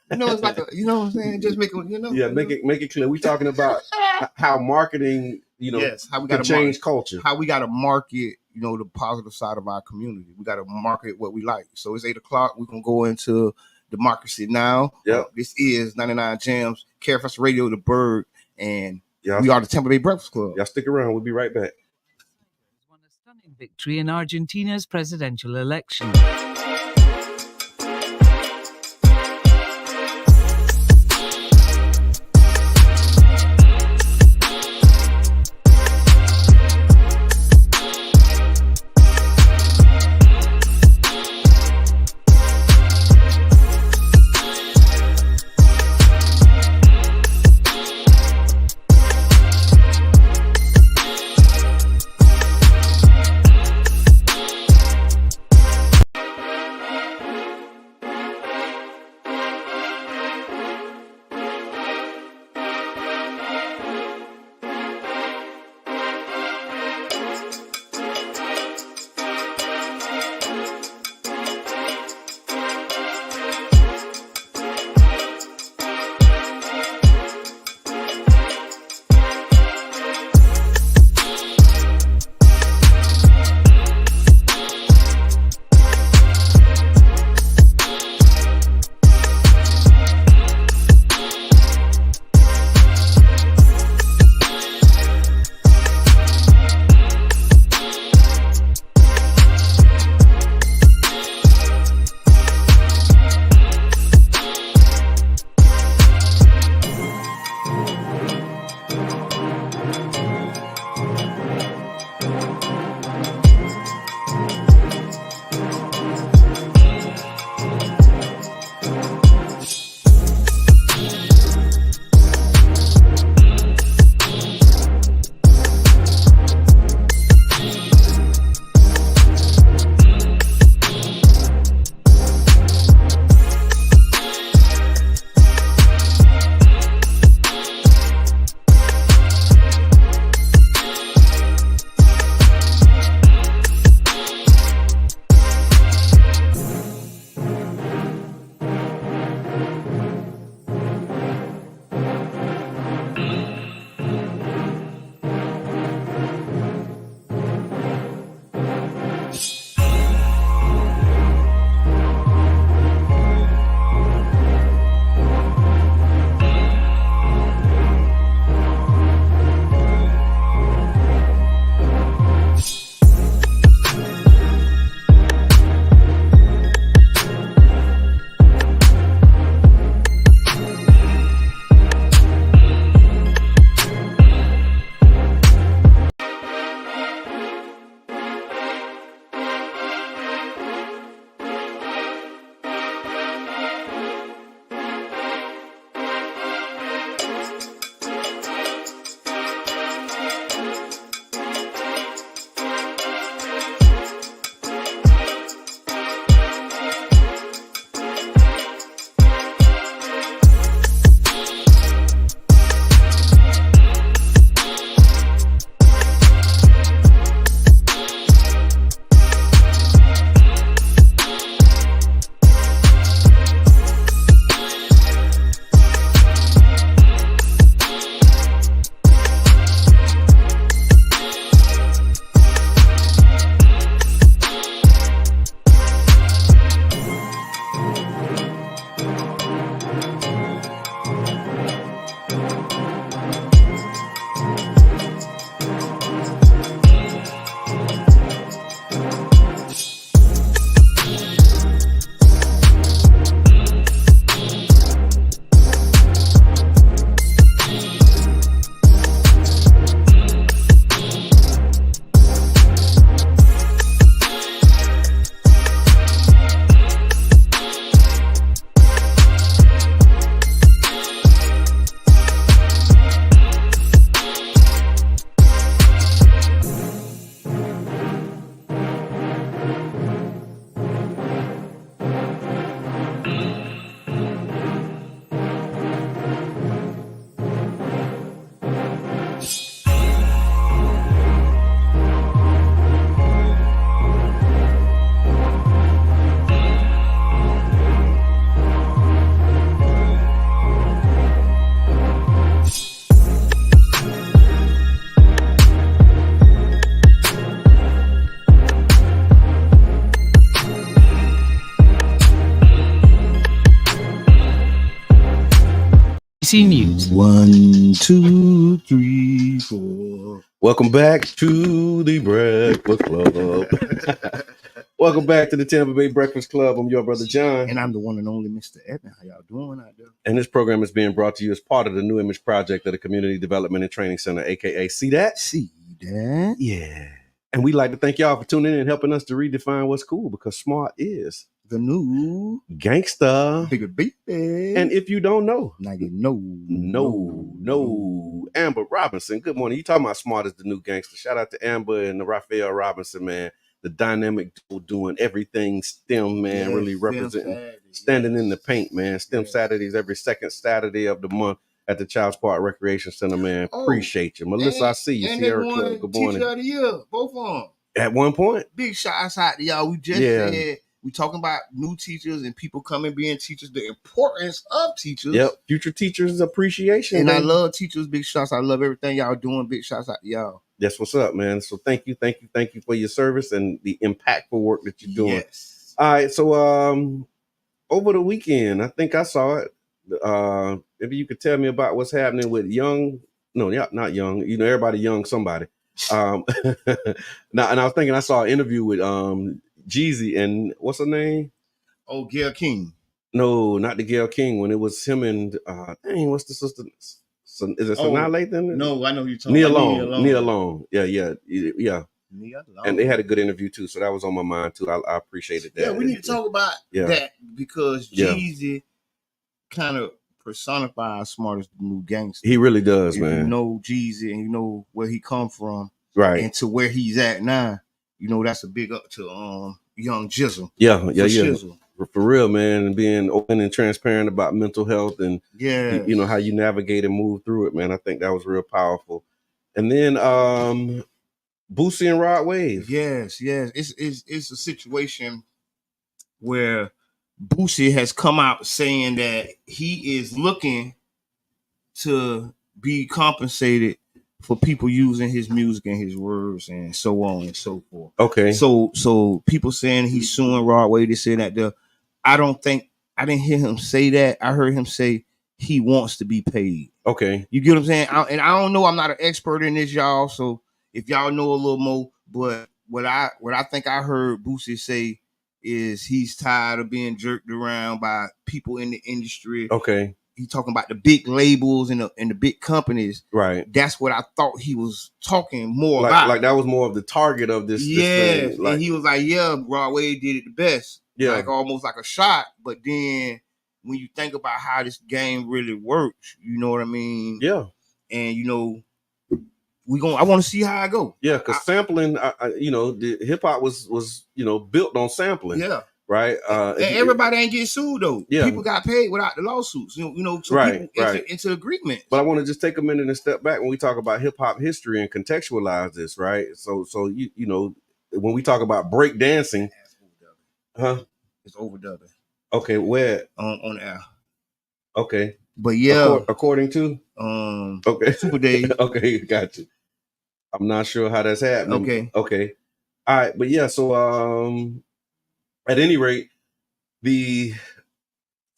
It's like you know what I'm saying? Just make it, Yeah, make it clear. We're talking about how marketing, how we got to change culture. How we got to market, the positive side of our community. We got to market what we like. So it's 8:00. We're going to go into democracy now. Yeah. This is 99 Jams, KFS Radio, The Bird, and we are the Tampa Bay Breakfast Club. Y'all stick around. We'll be right back. Won a stunning victory in Argentina's presidential election. BBC News. 1, 2, 3, 4. Welcome back to the Breakfast Club. Welcome back to the Tampa Bay Breakfast Club. I'm your brother John. And I'm the one and only Mr. Evan. How y'all doing out there? And this program is being brought to you as part of the New Image Project of the Community Development and Training Center, aka See That? See that? Yeah. And we'd like to thank y'all for tuning in and helping us to redefine what's cool, because smart is the new gangsta. Bigger baby. And if you don't know, now you know. No. Amber Robinson, good morning. You talking about smart as the new gangster. Shout out to Amber and Raphael Robinson, man. The dynamic duo doing everything STEM, man, really representing, standing in the paint, man. STEM Saturdays every second Saturday of the month at the Child's Park Recreation Center, man. Appreciate you. Melissa, I see you. Sierra Club, good morning. Teacher of the year, both of them. At one point. Big shouts out to y'all. We just said we talking about new teachers and people coming being teachers, the importance of teachers. Yep, future teachers appreciation. And I love teachers. Big shouts. I love everything y'all doing. Big shouts out to y'all. That's what's up, man. So thank you for your service and the impactful work that you're doing. Yes. All right, so over the weekend, I think I saw it. Maybe you could tell me about what's happening with not young, everybody young somebody. Now, and I was thinking I saw an interview with Jeezy and what's her name? Oh, Gail King. No, not the Gail King one. It was him and what's the sister? Is it Sanaa Lathan? No, I know you're talking Nia about Long. Yeah. Nia Long. And they had a good interview too, so that was on my mind too. I appreciated that. Yeah, we need to talk about that because Jeezy kind of personifies smart as the new gangster. He really does, man. You know Jeezy and you know where he come from, right? And to where he's at now, that's a big up to young Jizzle. Yeah. Shizzle. For real, man, and being open and transparent about mental health and how you navigate and move through it, man. I think that was real powerful. And then Boosie and Rod Wave. Yes. It's a situation where Boosie has come out saying that he is looking to be compensated for people using his music and his words and so on and so forth. Okay. So people saying he's suing Rod Wave. They say that I didn't hear him say that. I heard him say he wants to be paid. Okay. You get what I'm saying? I don't know. I'm not an expert in this, y'all. So if y'all know a little more, but what I think I heard Boosie say is he's tired of being jerked around by people in the industry. Okay. He's talking about the big labels and the big companies. Right. That's what I thought he was talking more about. Like that was more of the target of this. Yeah. This thing. And he was like, Broadway did it the best. Yeah. Like almost like a shot. But then when you think about how this game really works, you know what I mean? Yeah. And I want to see how I go. Yeah, because sampling, the hip hop was built on sampling. Yeah. Right. And everybody ain't getting sued though. Yeah. People got paid without the lawsuits. So right, people into agreement. But I want to just take a minute and step back when we talk about hip hop history and contextualize this, right? So when we talk about break dancing, it's overdubbing. Okay, where on the air. Okay. But yeah, according to okay. Super Day. Okay, got you. I'm not sure how that's happening. Okay. All right, but yeah, so at any rate, the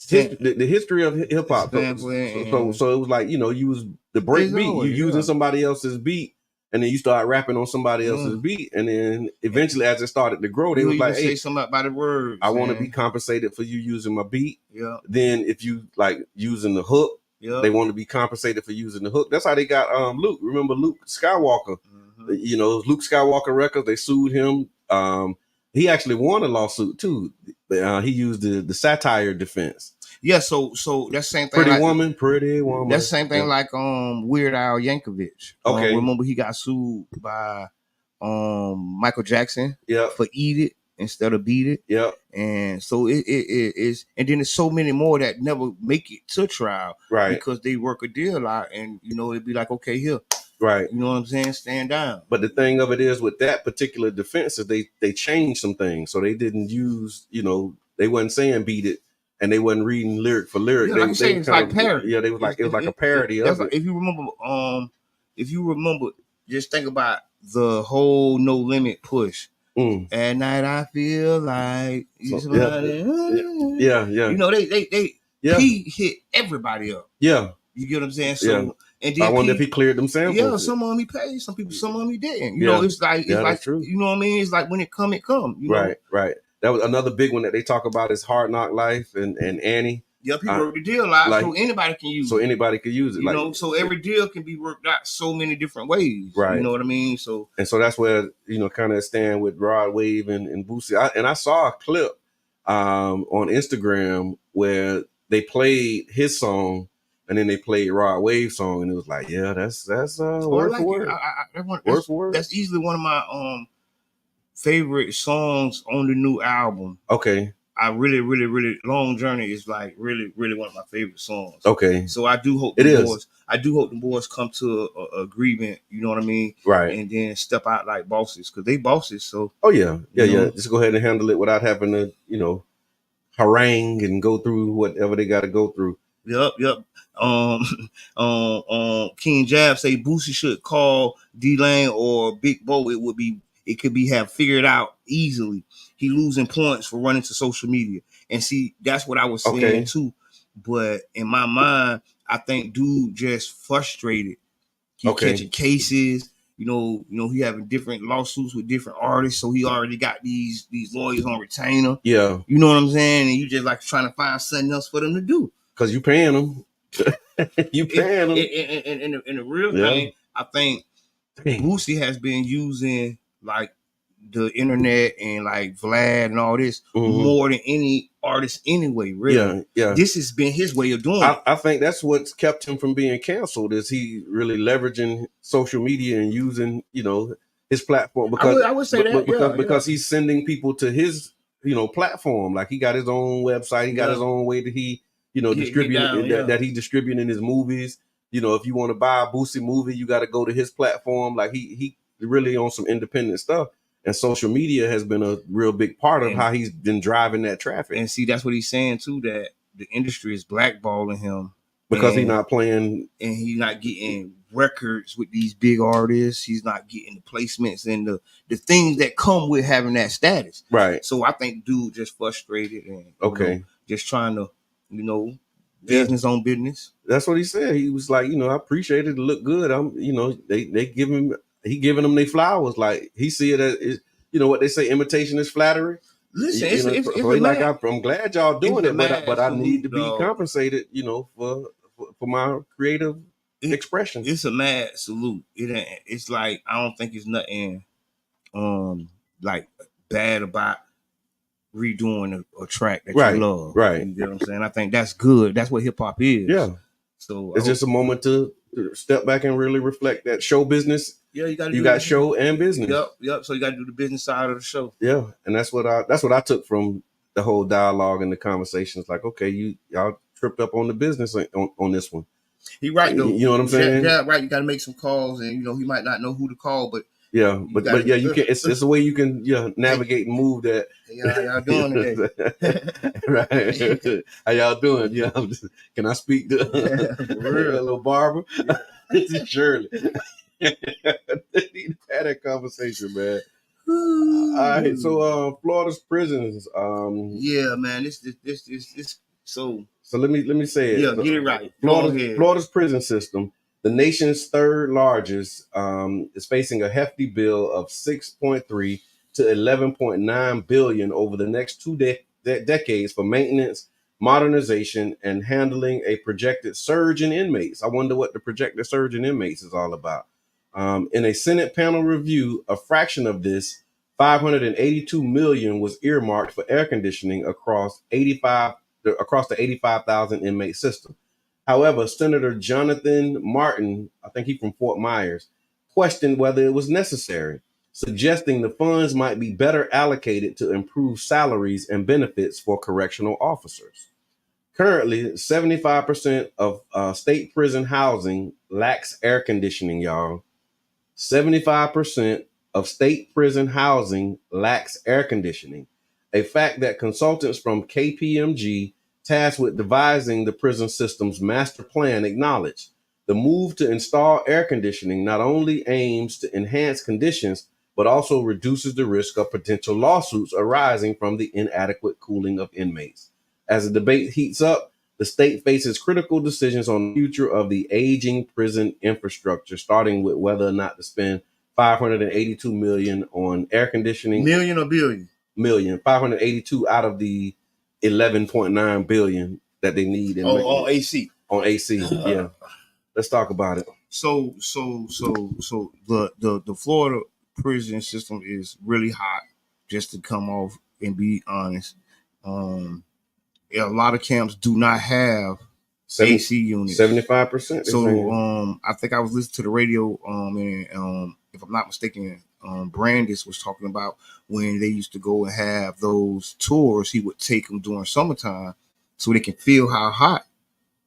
history of hip hop. So it was like, you was the break beat, you using somebody else's beat, and then you start rapping on somebody else's beat, and then eventually, as it started to grow, they was like, "Hey, say something about the words. I want to be compensated for you using my beat." Yeah. Then if you like using the hook, they want to be compensated for using the hook. That's how they got Luke. Remember Luke Skywalker? Mm-hmm. Luke Skywalker Records. They sued him. He actually won a lawsuit too. He used the satire defense. Yeah, so that's the same thing. Pretty woman. That's the same thing like Weird Al Yankovic. Okay. Remember he got sued by Michael Jackson for Eat It instead of Beat It. Yeah. And so it is, and then there's so many more that never make it to trial. Right. Because they work a deal out and it'd be like, okay, here. Right. You know what I'm saying? Stand down. But the thing of it is with that particular defense is they changed some things. So they didn't use, they wasn't saying beat it and they wasn't reading lyric for lyric. Yeah, it's like parody. Yeah, they was like, it was like a parody of it. If you remember, just think about the whole No Limit push. At night I feel like yeah. they he hit everybody up. Yeah. You get what I'm saying? So and then I wonder if he cleared them samples. Yeah, some of them he paid, some of them he didn't. You know, it's like true. You know what I mean? It's like when it come, you know? Right. That was another big one that they talk about is Hard Knock Life and Annie. Yep, he worked the deal out so anybody can use it. So anybody could use it. You know, so every deal can be worked out so many different ways. Right. You know what I mean? So that's where, kind of stand with Rod Wave and Boosie. I saw a clip on Instagram where they played his song and then they played Rod Wave's song, and it was like, yeah, that's word for word. Word for word. That's easily one of my favorite songs on the new album. Okay. I really Long Journey is like really one of my favorite songs. Okay. So I do hope the boys come to a agreement, you know what I mean? Right. And then step out like bosses, because they bosses. So yeah. Just go ahead and handle it without having to, harangue and go through whatever they gotta go through. Yep. King Jab say Boosie should call D-Lane or Big Bo. It could be have figured out easily. He losing points for running to social media. And see, that's what I was saying too. But in my mind, I think dude just frustrated. He catching cases. You know, he having different lawsuits with different artists. So he already got these lawyers on retainer. Yeah. You know what I'm saying? And you just like trying to find something else for them to do. Because you paying them. You paying them. And the real thing, I think Boosie has been using like the internet and like Vlad and all this more than any artist anyway, really. Yeah. This has been his way of doing it. I think that's what's kept him from being canceled, is he really leveraging social media and using, his platform. Because I would say because he's sending people to his, platform. Like he got his own website, he got his own way that he, that he distributing his movies. If you want to buy a Boosie movie, you got to go to his platform. Like he really on some independent stuff. And social media has been a real big part of how he's been driving that traffic. And see, that's what he's saying too, that the industry is blackballing him. Because he's not playing. And he's not getting records with these big artists. He's not getting the placements and the things that come with having that status. Right. So I think dude just frustrated and just trying to, business on business. That's what he said. He was like, I appreciate it. It look good. He giving them their flowers. Like he see it as, what they say, imitation is flattery. Listen, I'm glad y'all doing it, but I need to be compensated, for my creative expression. It's a mad salute. It's like, I don't think it's nothing like bad about redoing a track that you love. Right. You get what I'm saying? I think that's good. That's what hip hop is. Yeah. So it's just a moment to step back and really reflect that show business. Yeah, you got show and business. Yep. So you got to do the business side of the show. Yeah, and that's what I took from the whole dialogue and the conversations. Like, okay, y'all tripped up on the business on this one. He right though. You know what I'm saying? Yeah, right. You got to make some calls, and he might not know who to call, but yeah, but you can. It's a way you can navigate and move that. Hey, how y'all doing today? Right? How y'all doing? Yeah, can I speak to little Barbara? This is Shirley. Need to have that conversation, man. All right, so Florida's prisons. Yeah, man. This. So let me say it. Yeah, get it right. Florida's prison system, the nation's third largest, is facing a hefty bill of $6.3 to $11.9 billion over the next 2 decades for maintenance, modernization, and handling a projected surge in inmates. I wonder what the projected surge in inmates is all about. In a Senate panel review, a fraction of this, $582 million, was earmarked for air conditioning across the 85,000 inmate system. However, Senator Jonathan Martin, I think he's from Fort Myers, questioned whether it was necessary, suggesting the funds might be better allocated to improve salaries and benefits for correctional officers. Currently, 75% of state prison housing lacks air conditioning, y'all. 75% of state prison housing lacks air conditioning, a fact that consultants from KPMG tasked with devising the prison system's master plan acknowledged. The move to install air conditioning not only aims to enhance conditions, but also reduces the risk of potential lawsuits arising from the inadequate cooling of inmates. As the debate heats up, the state faces critical decisions on the future of the aging prison infrastructure, starting with whether or not to spend $582 million on air conditioning. Million or billion? Million. 582 out of the 11.9 billion that they need in on AC. On AC, yeah. Let's talk about it. So the Florida prison system is really hot, just to come off and be honest. A lot of camps do not have AC units. 75%. So I think I was listening to the radio, and if I'm not mistaken, Brandis was talking about when they used to go and have those tours. He would take them during summertime so they can feel how hot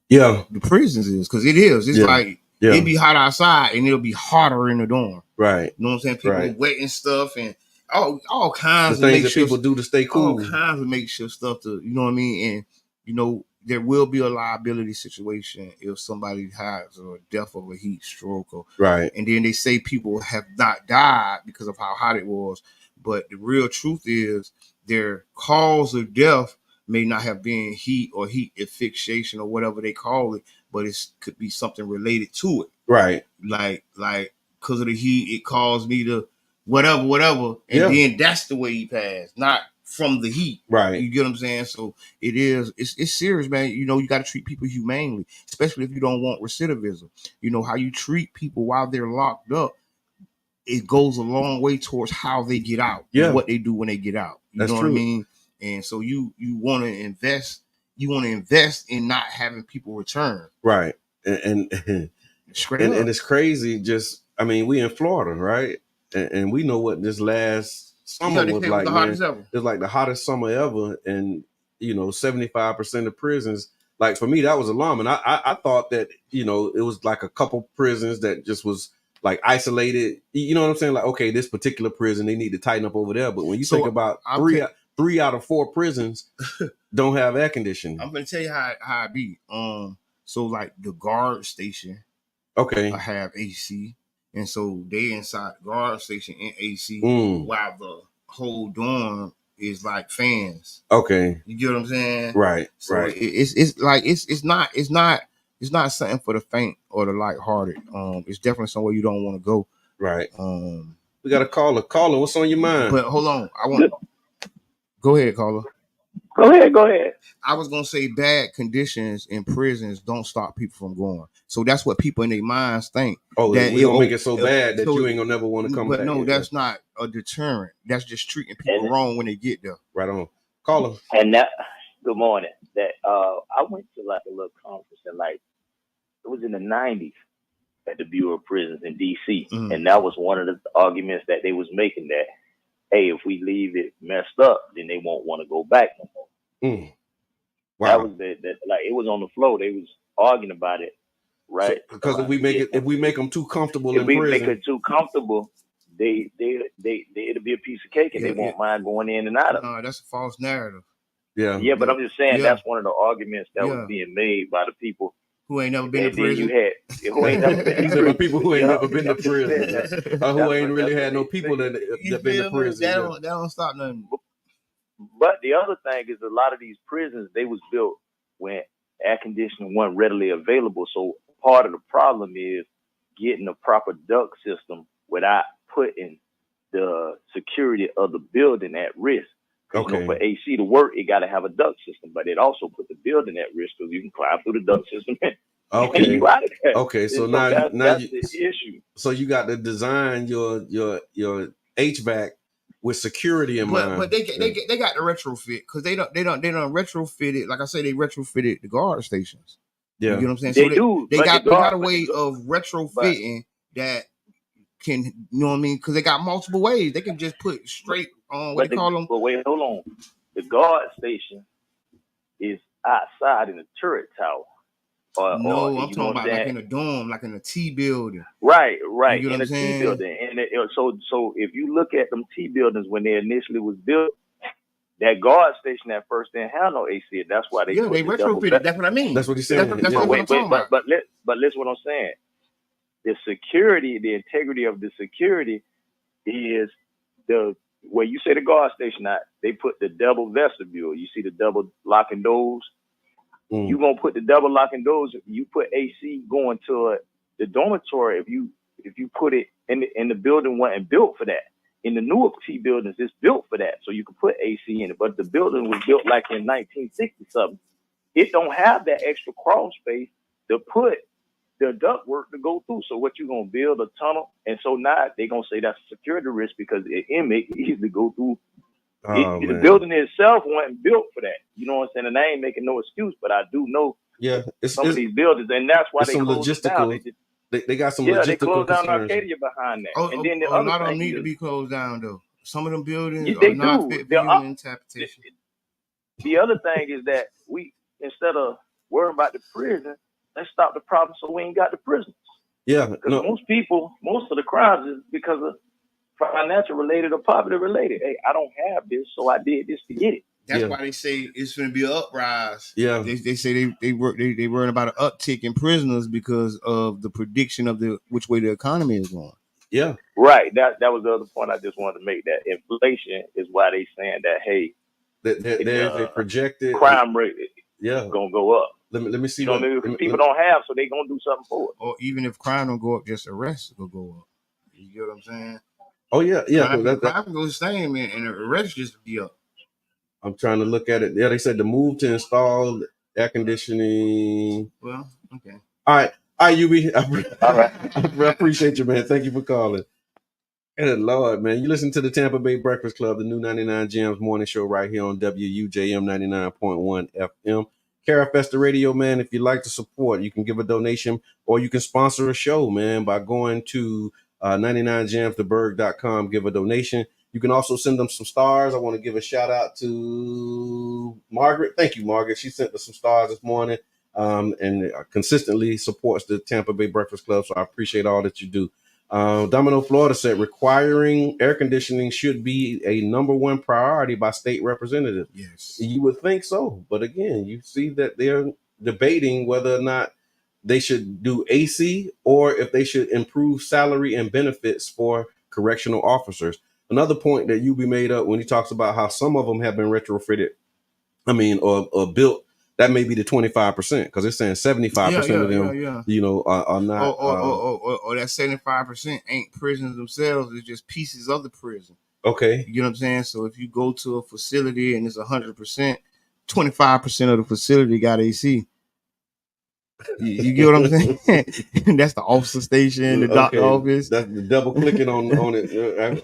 the prisons is, because it is. It's like it'd be hot outside and it'll be hotter in the dorm. Right. You know what I'm saying? People wet and stuff and all kinds the of things that people do to stay cool. All kinds of makeshift stuff to, you know what I mean? And you know, there will be a liability situation if somebody has a death of a heat stroke, or and then they say people have not died because of how hot it was. But the real truth is their cause of death may not have been heat or heat asphyxiation or whatever they call it, but it could be something related to it. Right. Like because of the heat, it caused me to whatever. And then that's the way he passed, not from the heat. Right. You get what I'm saying? So it's serious, man. You know, you got to treat people humanely, especially if you don't want recidivism. You know, how you treat people while they're locked up, it goes a long way towards how they get out and what they do when they get out. You know what I mean? And so you want to invest in not having people return. Right. And it's crazy. Just, I mean, we in Florida, right? And we know what this last summer was like, man. It's like the hottest summer ever. And, you know, 75% of prisons, like for me, that was alarming. I thought that, you know, it was like a couple prisons that just was like isolated. You know what I'm saying? Like, okay, this particular prison, they need to tighten up over there. But when you think about three out of 4 prisons don't have air conditioning. I'm going to tell you how it be. So like the guard station, I have AC, and so they inside the guard station in AC while the whole dorm is like fans. Okay, you get what I'm saying? Right, so right. It's not something for the faint or the lighthearted. It's definitely somewhere you don't want to go. Right. We got a caller. Caller, what's on your mind? But hold on, go ahead, caller. Go ahead. I was gonna say bad conditions in prisons don't stop people from going. So that's what people in their minds think. Oh, that we gonna make it so bad that you ain't gonna never want to come back. But no, that's not a deterrent. That's just treating people wrong when they get there. Right on. Caller. And that, good morning. That I went to like a little conference and like it was in the 90s at the Bureau of Prisons in DC. And that was one of the arguments that they was making, that hey, if we leave it messed up, then they won't want to go back no more. Wow. That was like it was on the floor. They was arguing about it, right? So, because if we make them too comfortable in prison, if we make it too comfortable, it'll be a piece of cake, and they won't mind going in and out of. No, that's a false narrative. Yeah, but I'm just saying that's one of the arguments that was being made by the people who ain't never been to prison. Who ain't never been to prison. People who ain't never been to prison, who ain't really had no people that been to prison. That don't stop nothing. But the other thing is, a lot of these prisons, they was built when air conditioning wasn't readily available. So part of the problem is getting a proper duct system without putting the security of the building at risk. Okay. You know, for AC to work, it got to have a duct system, but it also put the building at risk because you can climb through the duct system and you out of there. Okay, so now that's the issue. So you got to design your HVAC with security in mind. But they got the retrofit, because they don't retrofit it. Like I say, they retrofitted the guard stations. Yeah, you know what I'm saying. They so do. They got a way of retrofitting that can, you know what I mean? Because they got multiple ways. They can just put straight on what they call them. But wait, hold on. The guard station is outside in the turret tower. I'm talking about like in a dorm, like in a T building. Right. You know in a T building. And so if you look at them T buildings when they initially was built, that guard station at first didn't have no AC. That's why they retrofitted. That's what I mean. That's what he said. That's what I'm talking about. But listen what I'm saying. The security, the integrity of the security is where you say the guard station, they put the double vestibule. You see the double locking doors. You gonna put the double locking doors. You put AC going to the dormitory. If you put it in the building wasn't built for that. In the newer T buildings, it's built for that, so you can put AC in it. But the building was built like in 1960 something. It don't have that extra crawl space to put the duct work to go through. So what you gonna build a tunnel? And so now they gonna say that's a security risk because the inmate can easily go through. The building itself wasn't built for that. You know what I'm saying? And I ain't making no excuse, but I do know some of these buildings, and that's why they closed down. They got some logistical they closed down concerns. Arcadia behind that. And then a lot of them need to be closed down though. Some of them buildings are not fit for human interpretation. The other thing is that we, instead of worrying about the prison, let's stop the problem so we ain't got the prisons. Yeah, because most of the crimes is because of financial related or poverty related. Hey, I don't have this, so I did this to get it. That's why they say it's going to be an uprise. Yeah, they say they worried about an uptick in prisoners because of the prediction of which way the economy is going. Yeah, right. That was the other point I just wanted to make. That inflation is why they saying that. Hey, there's a projected crime rate. Gonna go up. Let me see. People don't have, so they gonna do something for it. Or even if crime don't go up, just arrests will go up. You get what I'm saying? Oh yeah. Crime goes the same, and the arrests just be up. I'm trying to look at it. Yeah, they said the move to install air conditioning. Well, okay. All right, UB. All right. I appreciate you, man. Thank you for calling. Good Lord, man. You listen to the Tampa Bay Breakfast Club, the new 99 Gems morning show right here on WUJM 99.1 FM. Carafesta Radio, man. If you'd like to support, you can give a donation or you can sponsor a show, man, by going to 99gemstheberg.com, give a donation. You can also send them some stars. I want to give a shout out to Margaret. Thank you, Margaret. She sent us some stars this morning and consistently supports the Tampa Bay Breakfast Club. So I appreciate all that you do. Domino, Florida said requiring air conditioning should be a number one priority by state representatives. Yes. You would think so. But again, you see that they're debating whether or not they should do AC or if they should improve salary and benefits for correctional officers. Another point that UB made up when he talks about how some of them have been retrofitted, or built, that may be the 25% because they're saying 75% of them, are not. Or that 75% ain't prisons themselves. It's just pieces of the prison. Okay. You know what I'm saying? So if you go to a facility and it's 100%, 25% of the facility got AC. You get what I'm saying? That's the officer station, the doctor office. That's the double clicking on it.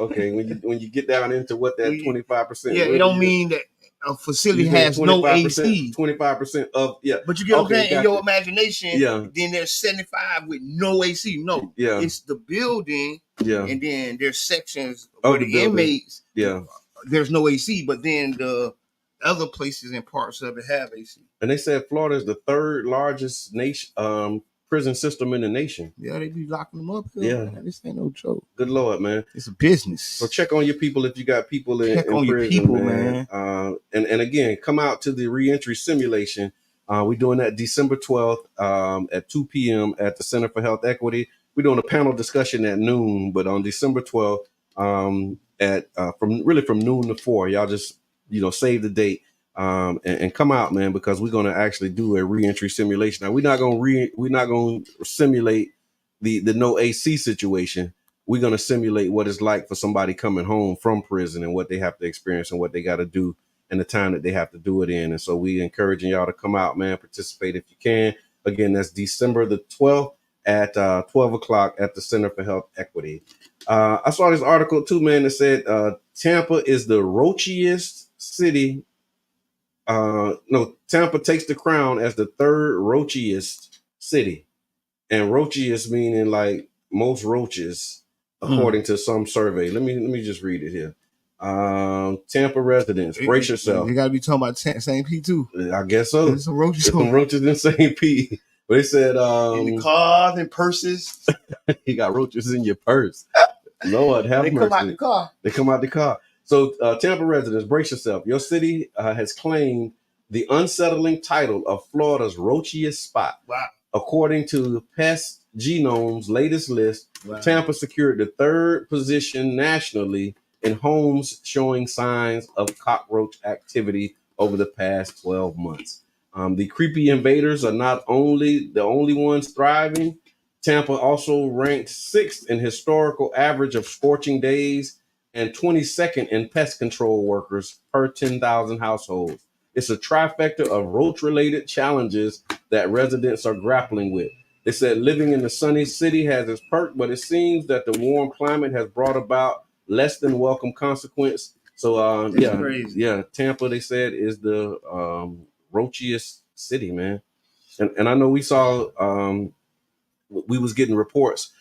Okay, when you get down into what that 25%. Yeah, it don't mean that a facility has no AC. 25% of But you get what I'm saying? In your imagination, then there's 75 with no AC. No, it's the building. Yeah, and then there's sections where the inmates. Yeah, there's no AC, but then the other places and parts of it have AC. And they said Florida is the third largest prison system in the nation. Yeah, they be locking them up. Man. This ain't no joke. Good Lord, man. It's a business. So check on your people if you got people in prison, your people, man. And again, come out to the reentry simulation. We're doing that December 12th at 2 p.m. at the Center for Health Equity. We're doing a panel discussion at noon, but on December 12th from noon to 4, y'all just save the date. And come out, man, because we're gonna actually do a reentry simulation. Now we're not gonna simulate the no AC situation. We're gonna simulate what it's like for somebody coming home from prison and what they have to experience and what they got to do and the time that they have to do it in. And so we encouraging y'all to come out, man, participate if you can. Again, that's December the 12th at 12 o'clock at the Center for Health Equity. I saw this article too, man, that said Tampa is the roachiest city. Tampa takes the crown as the third roachiest city, and roachiest meaning like most roaches, according to some survey. Let me just read it here. Tampa residents, brace yourself. You gotta be talking about St. Pete too. I guess so. There's some roaches. Some roaches in St. Pete. But they said in the cars and purses. You got roaches in your purse. Lord have mercy. They come out the car. They come out the car. So Tampa residents, brace yourself. Your city has claimed the unsettling title of Florida's roachiest spot. Wow. According to Pest Genome's latest list, Tampa secured the third position nationally in homes showing signs of cockroach activity over the past 12 months. The creepy invaders are not only the only ones thriving. Tampa also ranked 6th in historical average of scorching days and 22nd in pest control workers per 10,000 households. It's a trifecta of roach-related challenges that residents are grappling with. They said living in the sunny city has its perk, but it seems that the warm climate has brought about less than welcome consequence. So yeah, Tampa, they said, is the roachiest city, man. And I know we saw we was getting reports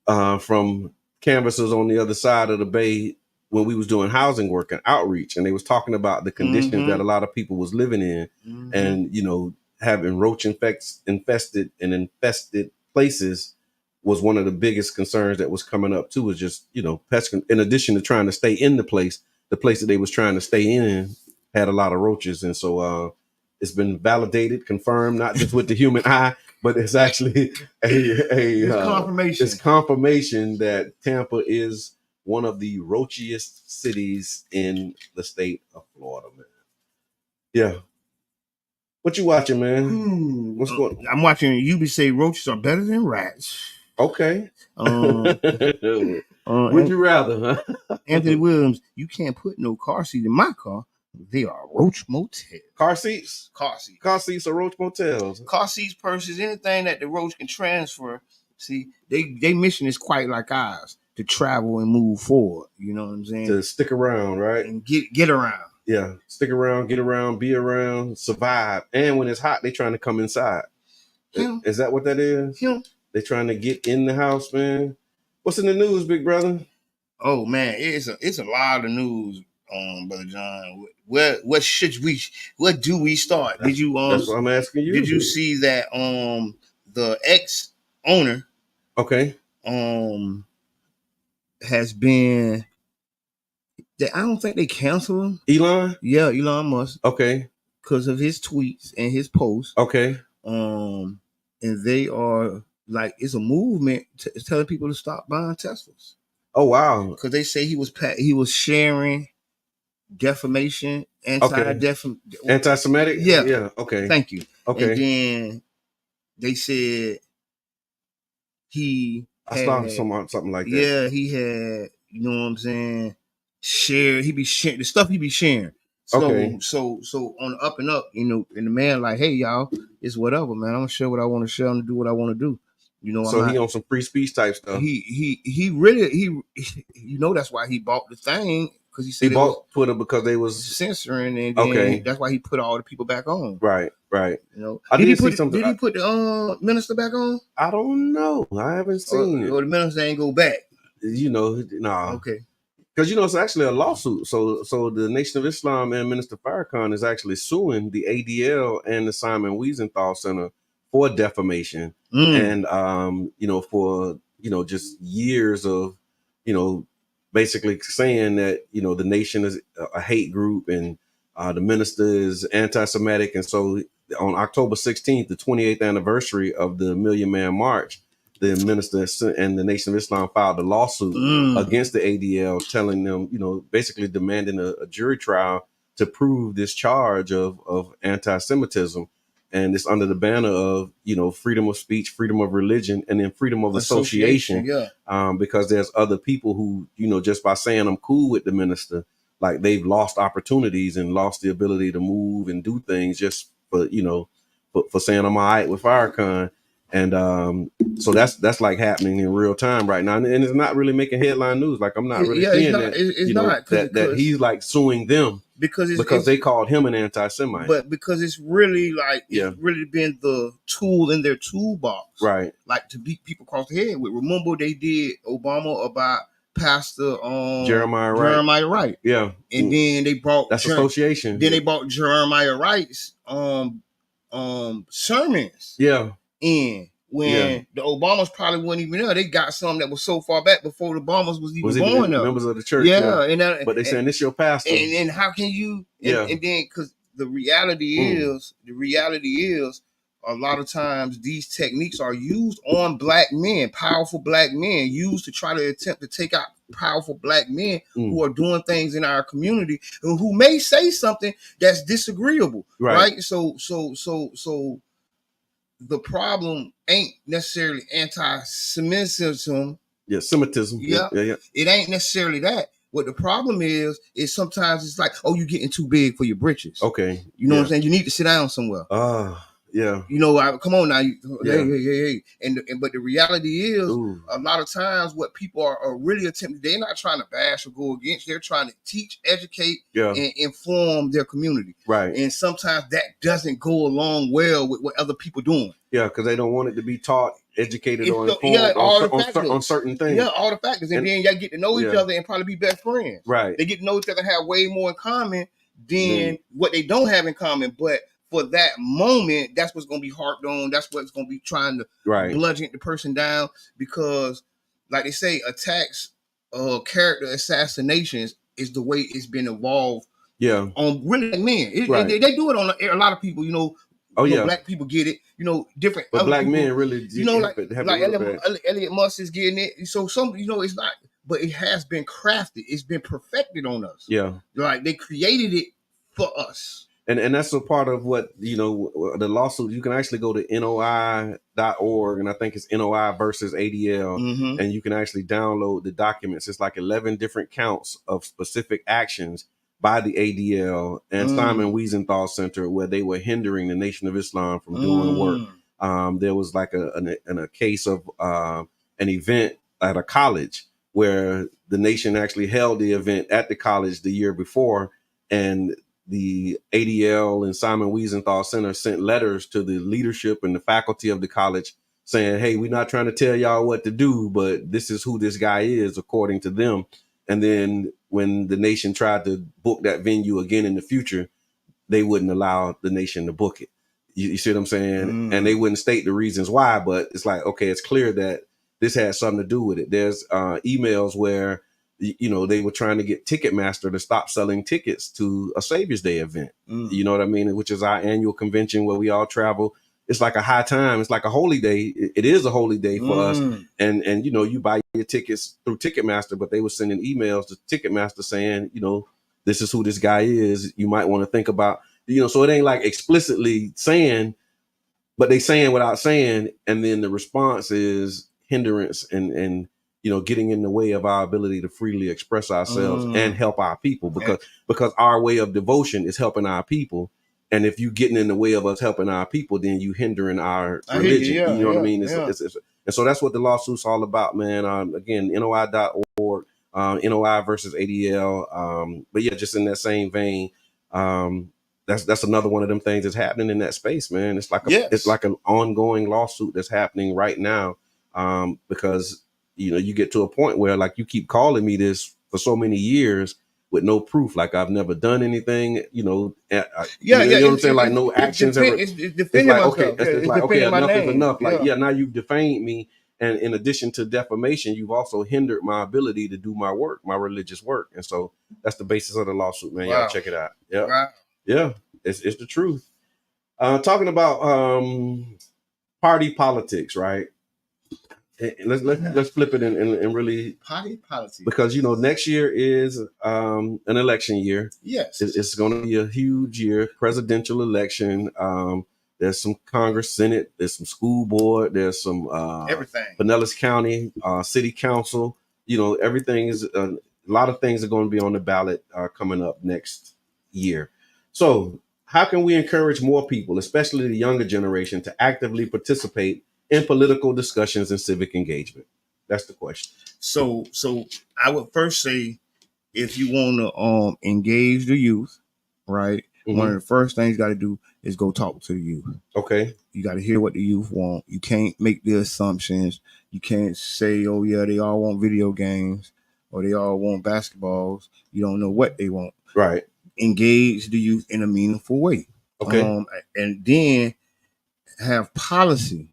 from canvassers on the other side of the bay when we was doing housing work and outreach, and they was talking about the conditions that a lot of people was living in, and having roach infested places was one of the biggest concerns that was coming up too. Was just pest. In addition to trying to stay in the place that they was trying to stay in had a lot of roaches, and so it's been validated, confirmed, not just with the human eye, but it's actually it's confirmation that Tampa is one of the roachiest cities in the state of Florida, man. Yeah. What you watching, man? What's going on? I'm watching UB say roaches are better than rats. Okay. Would you rather, huh? Anthony Williams, you can't put no car seat in my car. They are roach motels. Car seats? Car seats. Car seats are roach motels. Car seats, purses, anything that the roach can transfer. See, they mission is quite like ours, to travel and move forward. You know what I'm saying? To stick around, right? And get around. Yeah, stick around, get around, be around, survive. And when it's hot, they trying to come inside. Is that what that is? They trying to get in the house, man. What's in the news, big brother? Oh man, it's a lot of news, Brother John. Where do we start? That's what I'm asking you. Did you see that the ex owner has been, I don't think they canceled him. Elon? Yeah, Elon Musk. Okay. Because of his tweets and his posts. Okay. And they are like, it's a movement telling people to stop buying Teslas. Oh wow! Because they say he was sharing defamation, anti-Semitic. Yeah. Okay. Thank you. Okay. And then they said I saw something like that. Yeah, he had. You know what I'm saying? He be sharing the stuff he be sharing. So on the up and up, and the man like, hey y'all, it's whatever, man. I'm gonna share what I want to share and do what I want to do. So he on some free speech type stuff. He really that's why he bought the thing, because he said put it because they was censoring, and then that's why he put all the people back on. Right. Did he put the minister back on? I don't know. I haven't seen it. Or the minister ain't go back. Nah. Okay. Because it's actually a lawsuit. So the Nation of Islam and Minister Farrakhan is actually suing the ADL and the Simon Wiesenthal Center for defamation, and for just years of basically saying that the nation is a hate group, and the minister is anti-Semitic. And so on October 16th, the 28th anniversary of the Million Man March, the minister and the Nation of Islam filed a lawsuit against the ADL, telling them, basically demanding a jury trial to prove this charge of anti-Semitism. And it's under the banner of, freedom of speech, freedom of religion, and then freedom of association. Because there's other people who, just by saying I'm cool with the minister, like they've lost opportunities and lost the ability to move and do things just for saying I'm all right with Farrakhan. And so that's like happening in real time right now, and it's not really making headline news. Like I'm not really seeing that he's like suing them because they called him an anti-Semite. But because it's really like it's really been the tool in their toolbox, right? Like to beat people across the head with. Remember they did Obama about Pastor Jeremiah Wright. Yeah, and then they brought association. Then they brought Jeremiah Wright's sermons. Yeah. In when the Obamas probably weren't even there. They got some that was so far back before the Obamas was even born there. Members of the church. But they saying this your pastor. And how can you? And then because the reality is, a lot of times these techniques are used on black men, powerful black men, used to try to attempt to take out powerful black men who are doing things in our community and who may say something that's disagreeable, right? So the problem ain't necessarily anti-Semitism. Yeah, Semitism. Yeah. It ain't necessarily that. What the problem is sometimes it's like, oh, you're getting too big for your britches. Okay. You know what I'm saying? You need to sit down somewhere. Yeah. You know, come on now. Hey. But the reality is, a lot of times what people are really attempting, they're not trying to bash or go against. They're trying to teach, educate, and inform their community. Right. And sometimes that doesn't go along well with what other people doing. Yeah, because they don't want it to be taught, educated, or informed on certain things. Yeah, all the factors. And then y'all get to know each other and probably be best friends. Right. They get to know each other and have way more in common than what they don't have in common. But for that moment, that's what's going to be harped on. That's what's going to be trying to bludgeon the person down, because, like they say, attacks, character assassinations is the way it's been evolved. Yeah, on really men. They do it on a lot of people. You know, black people get it. You know, different. But black people, men really, you know, like Elliot Musk is getting it. So some, you know, it's not, but it has been crafted. It's been perfected on us. Yeah, like they created it for us. And that's a part of what, you know, the lawsuit. You can actually go to NOI.org, and I think it's NOI versus ADL, and you can actually download the documents. It's like 11 different counts of specific actions by the ADL and Simon Wiesenthal Center, where they were hindering the Nation of Islam from doing work. There was like a case of an event at a college where the Nation actually held the event at the college the year before, and the ADL and Simon Wiesenthal Center sent letters to the leadership and the faculty of the college saying, hey, we're not trying to tell y'all what to do, but this is who this guy is, according to them. And then when the Nation tried to book that venue again in the future, they wouldn't allow the Nation to book it. You see what I'm saying? And they wouldn't state the reasons why, but it's like, okay, it's clear that this has something to do with it. There's emails where, you know, they were trying to get Ticketmaster to stop selling tickets to a Savior's Day event. You know what I mean? Which is our annual convention where we all travel. It's like a high time. It's like a holy day. It is a holy day for us. And you know, you buy your tickets through Ticketmaster, but they were sending emails to Ticketmaster saying, you know, this is who this guy is. You might want to think about, you know, so it ain't like explicitly saying, but they saying without saying. And then the response is hindrance and you know, getting in the way of our ability to freely express ourselves and help our people, because our way of devotion is helping our people. And if you getting in the way of us helping our people, then you hindering our religion. You know what I mean? And so that's what the lawsuit's all about, man. Again, NOI.org, NOI versus ADL. But yeah, just in that same vein, that's another one of them things that's happening in that space, man. It's like it's like an ongoing lawsuit that's happening right now, because you know, you get to a point where, like, you keep calling me this for so many years with no proof. Like, I've never done anything, you know. You know what I'm saying? Like, no actions ever. It's like, okay, it's like, okay, enough is enough. Like, now you've defamed me. And in addition to defamation, you've also hindered my ability to do my work, my religious work. And so that's the basis of the lawsuit, man. Y'all check it out. Yeah. Wow. Yeah. It's the truth. Talking about party politics, right? Let's flip it and really party politics, because you know next year is an election year. Yes, it's going to be a huge year, presidential election. There's some Congress, Senate, there's some school board, there's some everything. Pinellas County City Council. You know, everything is a lot of things are going to be on the ballot coming up next year. So how can we encourage more people, especially the younger generation, to actively participate in political discussions and civic engagement? That's the question. So I would first say, if you want to engage the youth, right? One of the first things you got to do is go talk to the youth. Okay. You got to hear what the youth want. You can't make the assumptions. You can't say, oh yeah, they all want video games or they all want basketballs. You don't know what they want. Right. Engage the youth in a meaningful way. Okay. And then have policy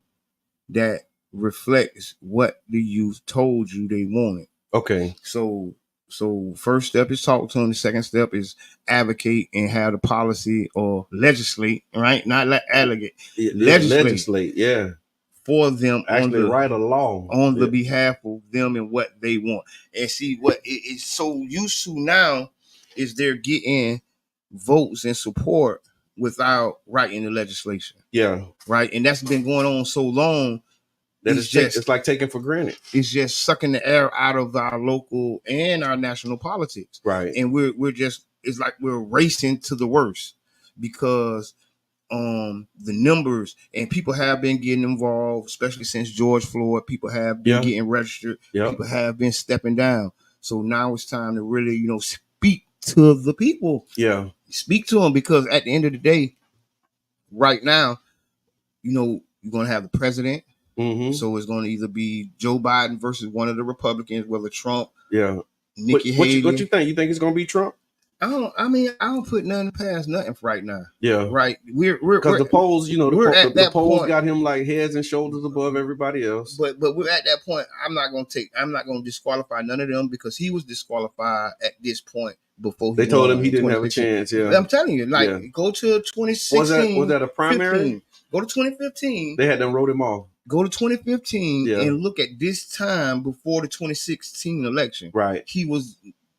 that reflects what the youth told you they wanted. Okay. So first step is talk to them. The second step is advocate and have the policy or legislate, right? Not like allegate. Legislate, yeah. for them, actually write a law on the behalf of them and what they want. And see, what it's so used to now is they're getting votes and support without writing the legislation. Yeah. Right. And that's been going on so long that it's like taken for granted. It's just sucking the air out of our local and our national politics. Right. And we're just, it's like we're racing to the worst because the numbers and people have been getting involved, especially since George Floyd. People have been getting registered. People have been stepping down. So now it's time to really, speak to the people. Yeah. Speak to them, because at the end of the day, right now, you're going to have the president. Mm-hmm. So it's going to either be Joe Biden versus one of the Republicans, whether Trump, Nikki Haley. What you think? You think it's going to be Trump? I don't put nothing past nothing for right now. Yeah. Right. We're because the polls, the polls point. got him like heads and shoulders above everybody else. But we're at that point. I'm not going to disqualify none of them, because he was disqualified at this point before they told him he didn't have a chance. Yeah. I'm telling you, go to 2016. Was that a primary? 15. Go to 2015. They had them wrote him off. Go to 2015 and look at this time before the 2016 election. Right. He was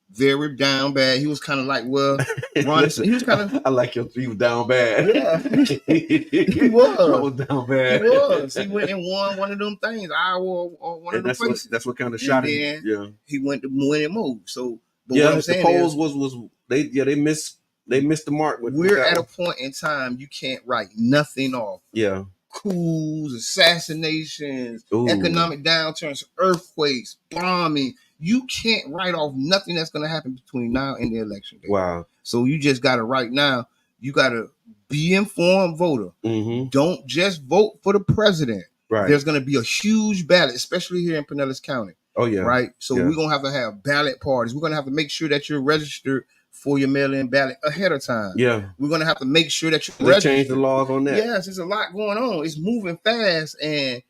very down bad. He was kind of like, Ron, he was kind of. I like your. He was down bad. Yeah, he was down bad. He was. He went and won one of them things, Iowa or one of them places. That's what kind of shot him. Yeah. He went to winning mode. So, but what I'm saying, the polls was they missed the mark. We're at a point in time you can't write nothing off. Yeah. Coups, assassinations, economic downturns, earthquakes, bombing. You can't write off nothing that's going to happen between now and the election day. Wow. So you just got to right now, you got to be informed voter. Mm-hmm. Don't just vote for the president. Right. There's going to be a huge ballot, especially here in Pinellas County. Oh, yeah. Right. So we're going to have ballot parties. We're going to have to make sure that you're registered for your mail-in ballot ahead of time. Yeah. We're going to have to make sure that you're registered. They changed the laws on that. Yes, there's a lot going on. It's moving fast. And,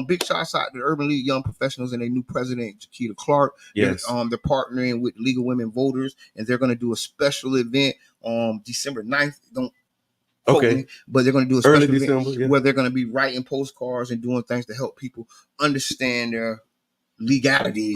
big shots out to the Urban League Young Professionals and their new president, Jaquita Clark. Yes. They're partnering with League of Women Voters, and they're going to do a special event on December 9th. But they're going to do a special event where they're going to be writing postcards and doing things to help people understand their legalities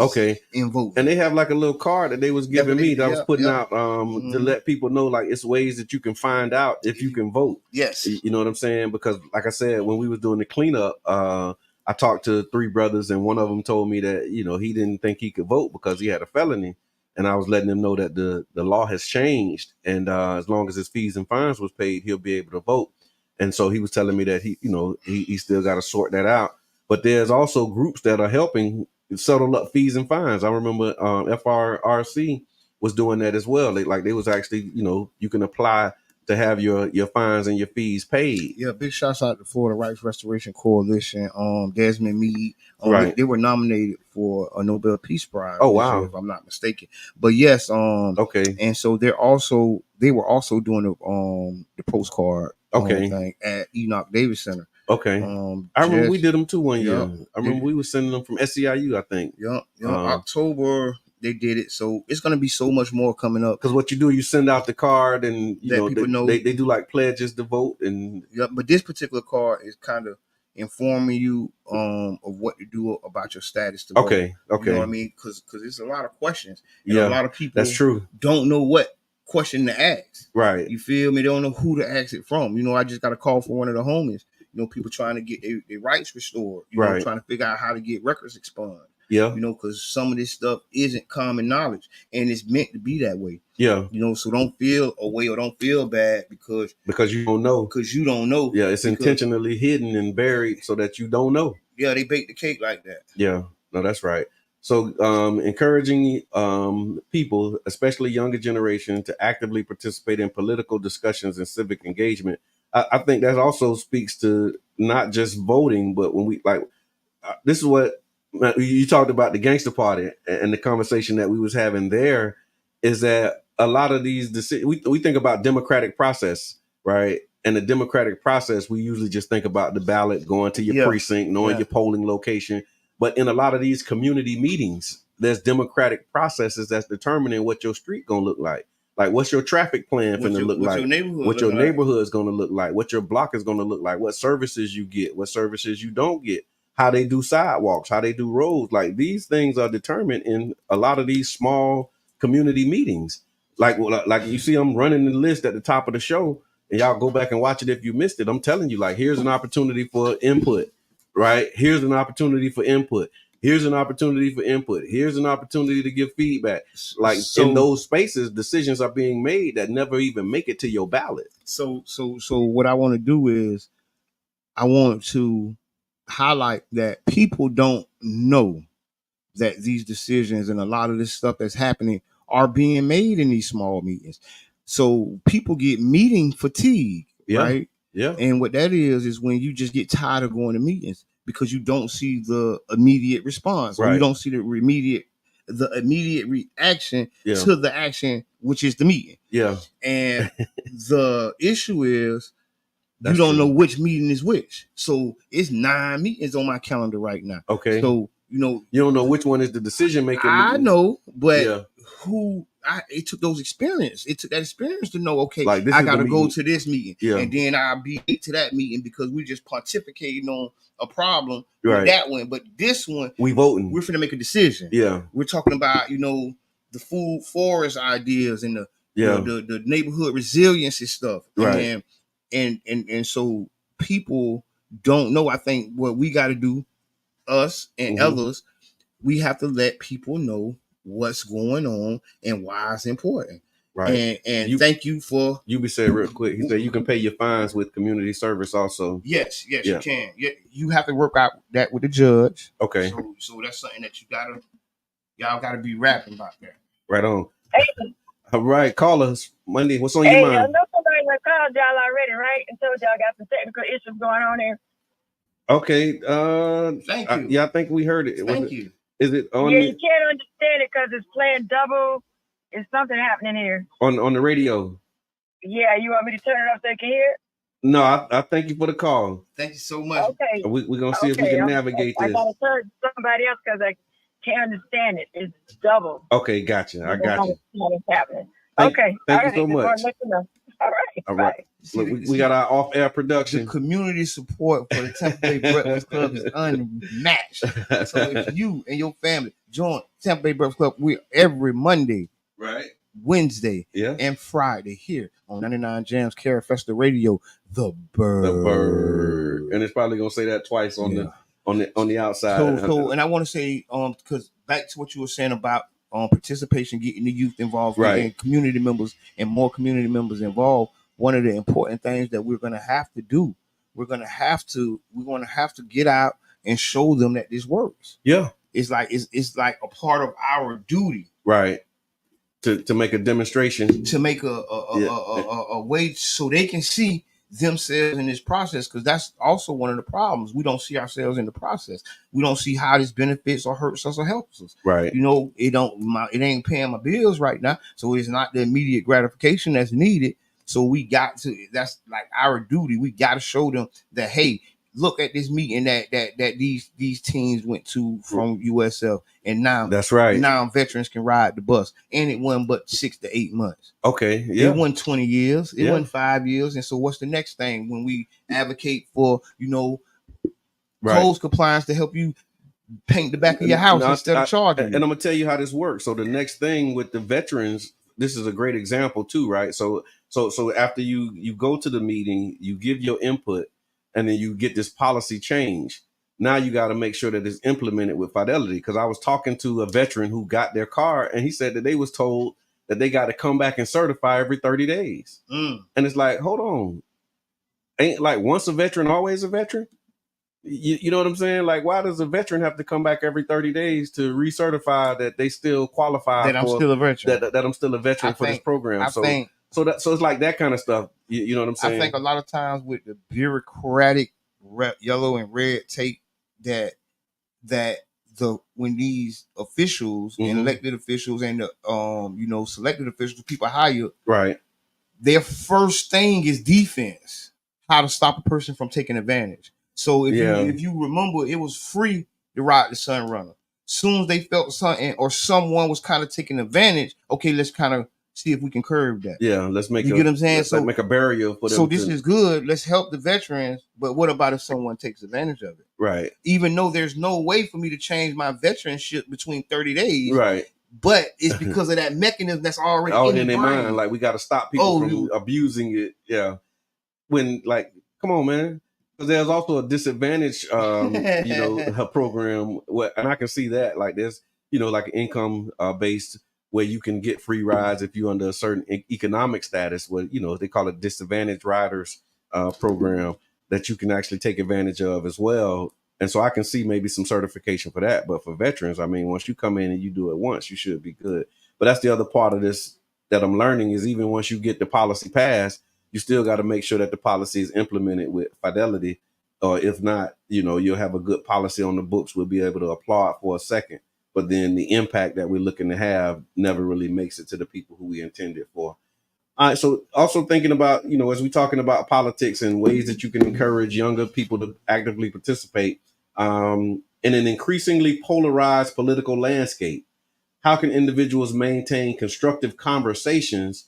in voting. And they have like a little card that they was giving me that I was putting out to let people know, like, it's ways that you can find out if you can vote. Yes. You know what I'm saying? Because like I said, when we was doing the cleanup, I talked to 3 brothers, and one of them told me that, he didn't think he could vote because he had a felony. And I was letting him know that the law has changed, and as long as his fees and fines was paid, he'll be able to vote. And so he was telling me that he still got to sort that out. But there's also groups that are helping settle up fees and fines. I remember FRRC was doing that as well. They was actually, you can apply to have your fines and your fees paid. Yeah, big shouts out to Florida Rights Restoration Coalition. Desmond Meade. They were nominated for a Nobel Peace Prize. Oh wow, if I'm not mistaken. But yes, and so they were also doing the postcard thing at Enoch Davis Center. Okay. I remember we did them too one year. I remember we were sending them from SEIU, I think. Yeah. October they did it. So it's going to be so much more coming up. Because what you do, you send out the card, and people know they do like pledges to vote. And but this particular card is kind of informing you of what to do about your status to vote. Okay. You know what I mean? Because there's a lot of questions. And a lot of people that's true. Don't know what question to ask. Right. You feel me? They don't know who to ask it from. I just got a call from one of the homies. People trying to get their rights restored. Trying to figure out how to get records expunged. Yeah. Because some of this stuff isn't common knowledge, and it's meant to be that way. Yeah. So don't feel away or don't feel bad because you don't know. Because you don't know. Yeah, it's intentionally hidden and buried so that you don't know. Yeah, they bake the cake like that. Yeah. No, that's right. So encouraging people, especially younger generation, to actively participate in political discussions and civic engagement. I think that also speaks to not just voting, but when we this is what you talked about, the gangster party, and the conversation that we was having there is that a lot of these decisions, we think about democratic process, right? And the democratic process, we usually just think about the ballot, going to your precinct, knowing your polling location. But in a lot of these community meetings, there's democratic processes that's determining what your street gonna look like. Like, what's your traffic plan finna look like? What your neighborhood is gonna look like? What your block is gonna look like? What services you get? What services you don't get? How they do sidewalks? How they do roads? Like, these things are determined in a lot of these small community meetings. Like you see, I'm running the list at the top of the show, and y'all go back and watch it if you missed it. I'm telling you, like, here's an opportunity for input, right? Here's an opportunity for input. Here's an opportunity for input. Here's an opportunity to give feedback. Like, in those spaces, decisions are being made that never even make it to your ballot. So what I want to do is I want to highlight that people don't know that these decisions and a lot of this stuff that's happening are being made in these small meetings. So people get meeting fatigue, right? Yeah. And what that is when you just get tired of going to meetings because you don't see the immediate response, or you don't see the immediate reaction to the action, which is the meeting. Yeah. And the issue is you don't know which meeting is which. So it's 9 meetings on my calendar right now. Okay. So, you know, you don't know which one is the decision making. I know, but it took those experience. It took that experience to know, okay, like, I got to go to this meeting, and then I'll be to that meeting because we just pontificating on a problem with that one. But this one, we're finna make a decision. Yeah. We're talking about, the food forest ideas and the neighborhood resiliency stuff. Right. And so people don't know. I think what we got to do, us and others, we have to let people know what's going on and why it's important. Right. And thank you for. You be saying real quick. He said you can pay your fines with community service also. Yes, you can. Yeah, you have to work out that with the judge. Okay. So that's something that y'all gotta be rapping about that. Right on. Hey. All right, call us Monday. What's on your mind? I know somebody called y'all already, right? And told y'all got some technical issues going on there. Okay. Thank you. Yeah, I think we heard it. Thank you. Is it on? Yeah, you can't understand it because it's playing double. Is something happening here on the radio? Yeah, you want me to turn it off so you can hear it? No, I thank you for the call. Thank you so much. Okay. We're gonna see if we can navigate this. I gotta turn somebody else because I can't understand it. It's double. Okay, gotcha. I got you. What's happening? Thank you so much. All right. All right. Look, we got our off-air production. The community support for the Tampa Bay Breakfast Club is unmatched. So if you and your family join Tampa Bay Breakfast Club, we're every Monday, right, Wednesday, and Friday here on 99 Jams Cara Festa Radio. The bird. And it's probably gonna say that twice on the outside. So and I want to say because back to what you were saying about participation, getting the youth involved, and community members and more community members involved. One of the important things that we're going to have to do, we're going to have to get out and show them that this works. Yeah, it's like a part of our duty, right? To make a demonstration, to make a way so they can see themselves in this process, because that's also one of the problems. We don't see ourselves in the process. We don't see how this benefits or hurts us or helps us. Right. It ain't paying my bills right now, so it's not the immediate gratification that's needed. So we got to, that's like our duty. We got to show them that, hey, look at this meeting that these teams went to from USF, and now that's right. Now veterans can ride the bus, and it wasn't but 6 to 8 months. Okay, yeah. It wasn't 20 years. It wasn't 5 years. And so, what's the next thing when we advocate for codes compliance to help you paint the back of your house instead of charging? And I'm gonna tell you how this works. So the next thing with the veterans, this is a great example too, right? So after you go to the meeting, you give your input, and then you get this policy change. Now you got to make sure that it's implemented with fidelity. Because I was talking to a veteran who got their car, and he said that they was told that they got to come back and certify every 30 days. And it's like, hold on, ain't like once a veteran, always a veteran? You know what I'm saying? Like, why does a veteran have to come back every 30 days to recertify that they still qualify? That I'm still a veteran. That I'm still a veteran for this program. So it's like that kind of stuff. You know what I'm saying? I think a lot of times with the bureaucratic yellow and red tape that when these officials and elected officials and the selected officials, people hired, right, their first thing is defense, how to stop a person from taking advantage. So if you remember, it was free to ride the Sun Runner. Soon as they felt something or someone was kind of taking advantage, okay, let's kind of see if we can curb that. Yeah, let's make you get what I'm saying. So make a barrier for them. So this is good. Let's help the veterans. But what about if someone takes advantage of it? Right. Even though there's no way for me to change my veteranship between 30 days. Right. But it's because of that mechanism that's already in their mind. Like we got to stop people from abusing it. Yeah. When like, come on, man. Because there's also a disadvantage, program, and I can see that. Like there's, like income based where you can get free rides if you're under a certain economic status. Where they call it disadvantaged riders program that you can actually take advantage of as well. And so I can see maybe some certification for that. But for veterans, I mean, once you come in and you do it once, you should be good. But that's the other part of this that I'm learning is even once you get the policy passed, you still got to make sure that the policy is implemented with fidelity. Or if not, you'll have a good policy on the books. We'll be able to applaud for a second. But then the impact that we're looking to have never really makes it to the people who we intended for. All right, so also thinking about, as we're talking about politics and ways that you can encourage younger people to actively participate in an increasingly polarized political landscape, how can individuals maintain constructive conversations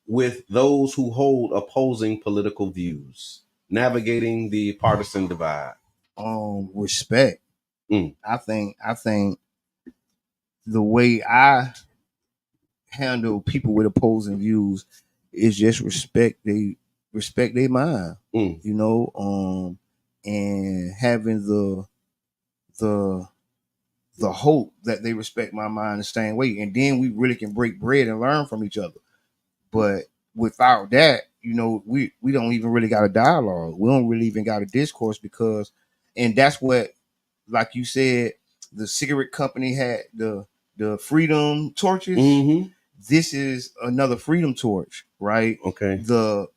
with those who hold opposing political views, navigating the partisan divide? Respect. I think the way I handle people with opposing views is just respect their mind, and having the hope that they respect my mind the same way, and then we really can break bread and learn from each other. But without that, we don't even really got a dialogue. We don't really even got a discourse and that's what, like you said, the cigarette company had the freedom torches. Mm-hmm. This is another freedom torch, right? Okay. The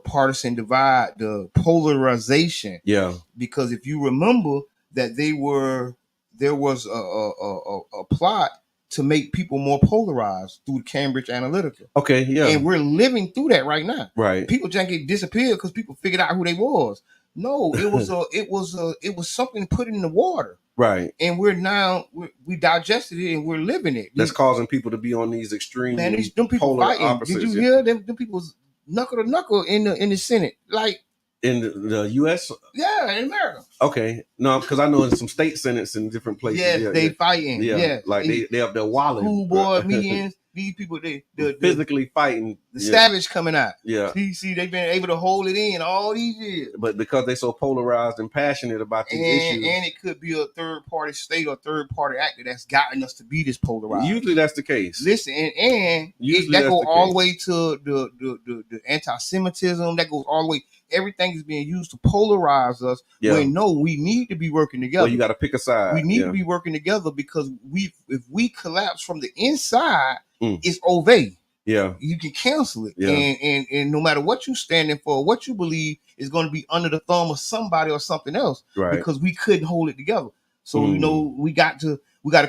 partisan divide, the polarization. Yeah. Because if you remember that there was a plot to make people more polarized through Cambridge Analytica. Okay, yeah. And we're living through that right now. Right. People just get disappeared because people figured out who they was. No, it was something put in the water. Right. And we digested it and we're living it. That's causing people to be on these extreme them people polar fighting. opposites. Did you hear them people's knuckle to knuckle in the Senate? Like in the U.S.? Yeah, in America. Okay. No, because I know in some state senates in different places. Yes, they fighting. Yeah. Like they up there walling. School board meetings. These people, they physically fighting. The savage coming out. Yeah. See, they've been able to hold it in all these years. But because they're so polarized and passionate about these issues. And it could be a third party state or third party actor that's gotten us to be this polarized. Usually that's the case. Listen, and that goes all the way to the anti-Semitism. That goes all the way. Everything is being used to polarize us. Yeah. When no, we need to be working together. Well, you got to pick a side. We need to be working together because if we collapse from the inside, it's over. Yeah, you can cancel it. Yeah. And no matter what you're standing for, what you believe is going to be under the thumb of somebody or something else. Right. Because we couldn't hold it together. So we got to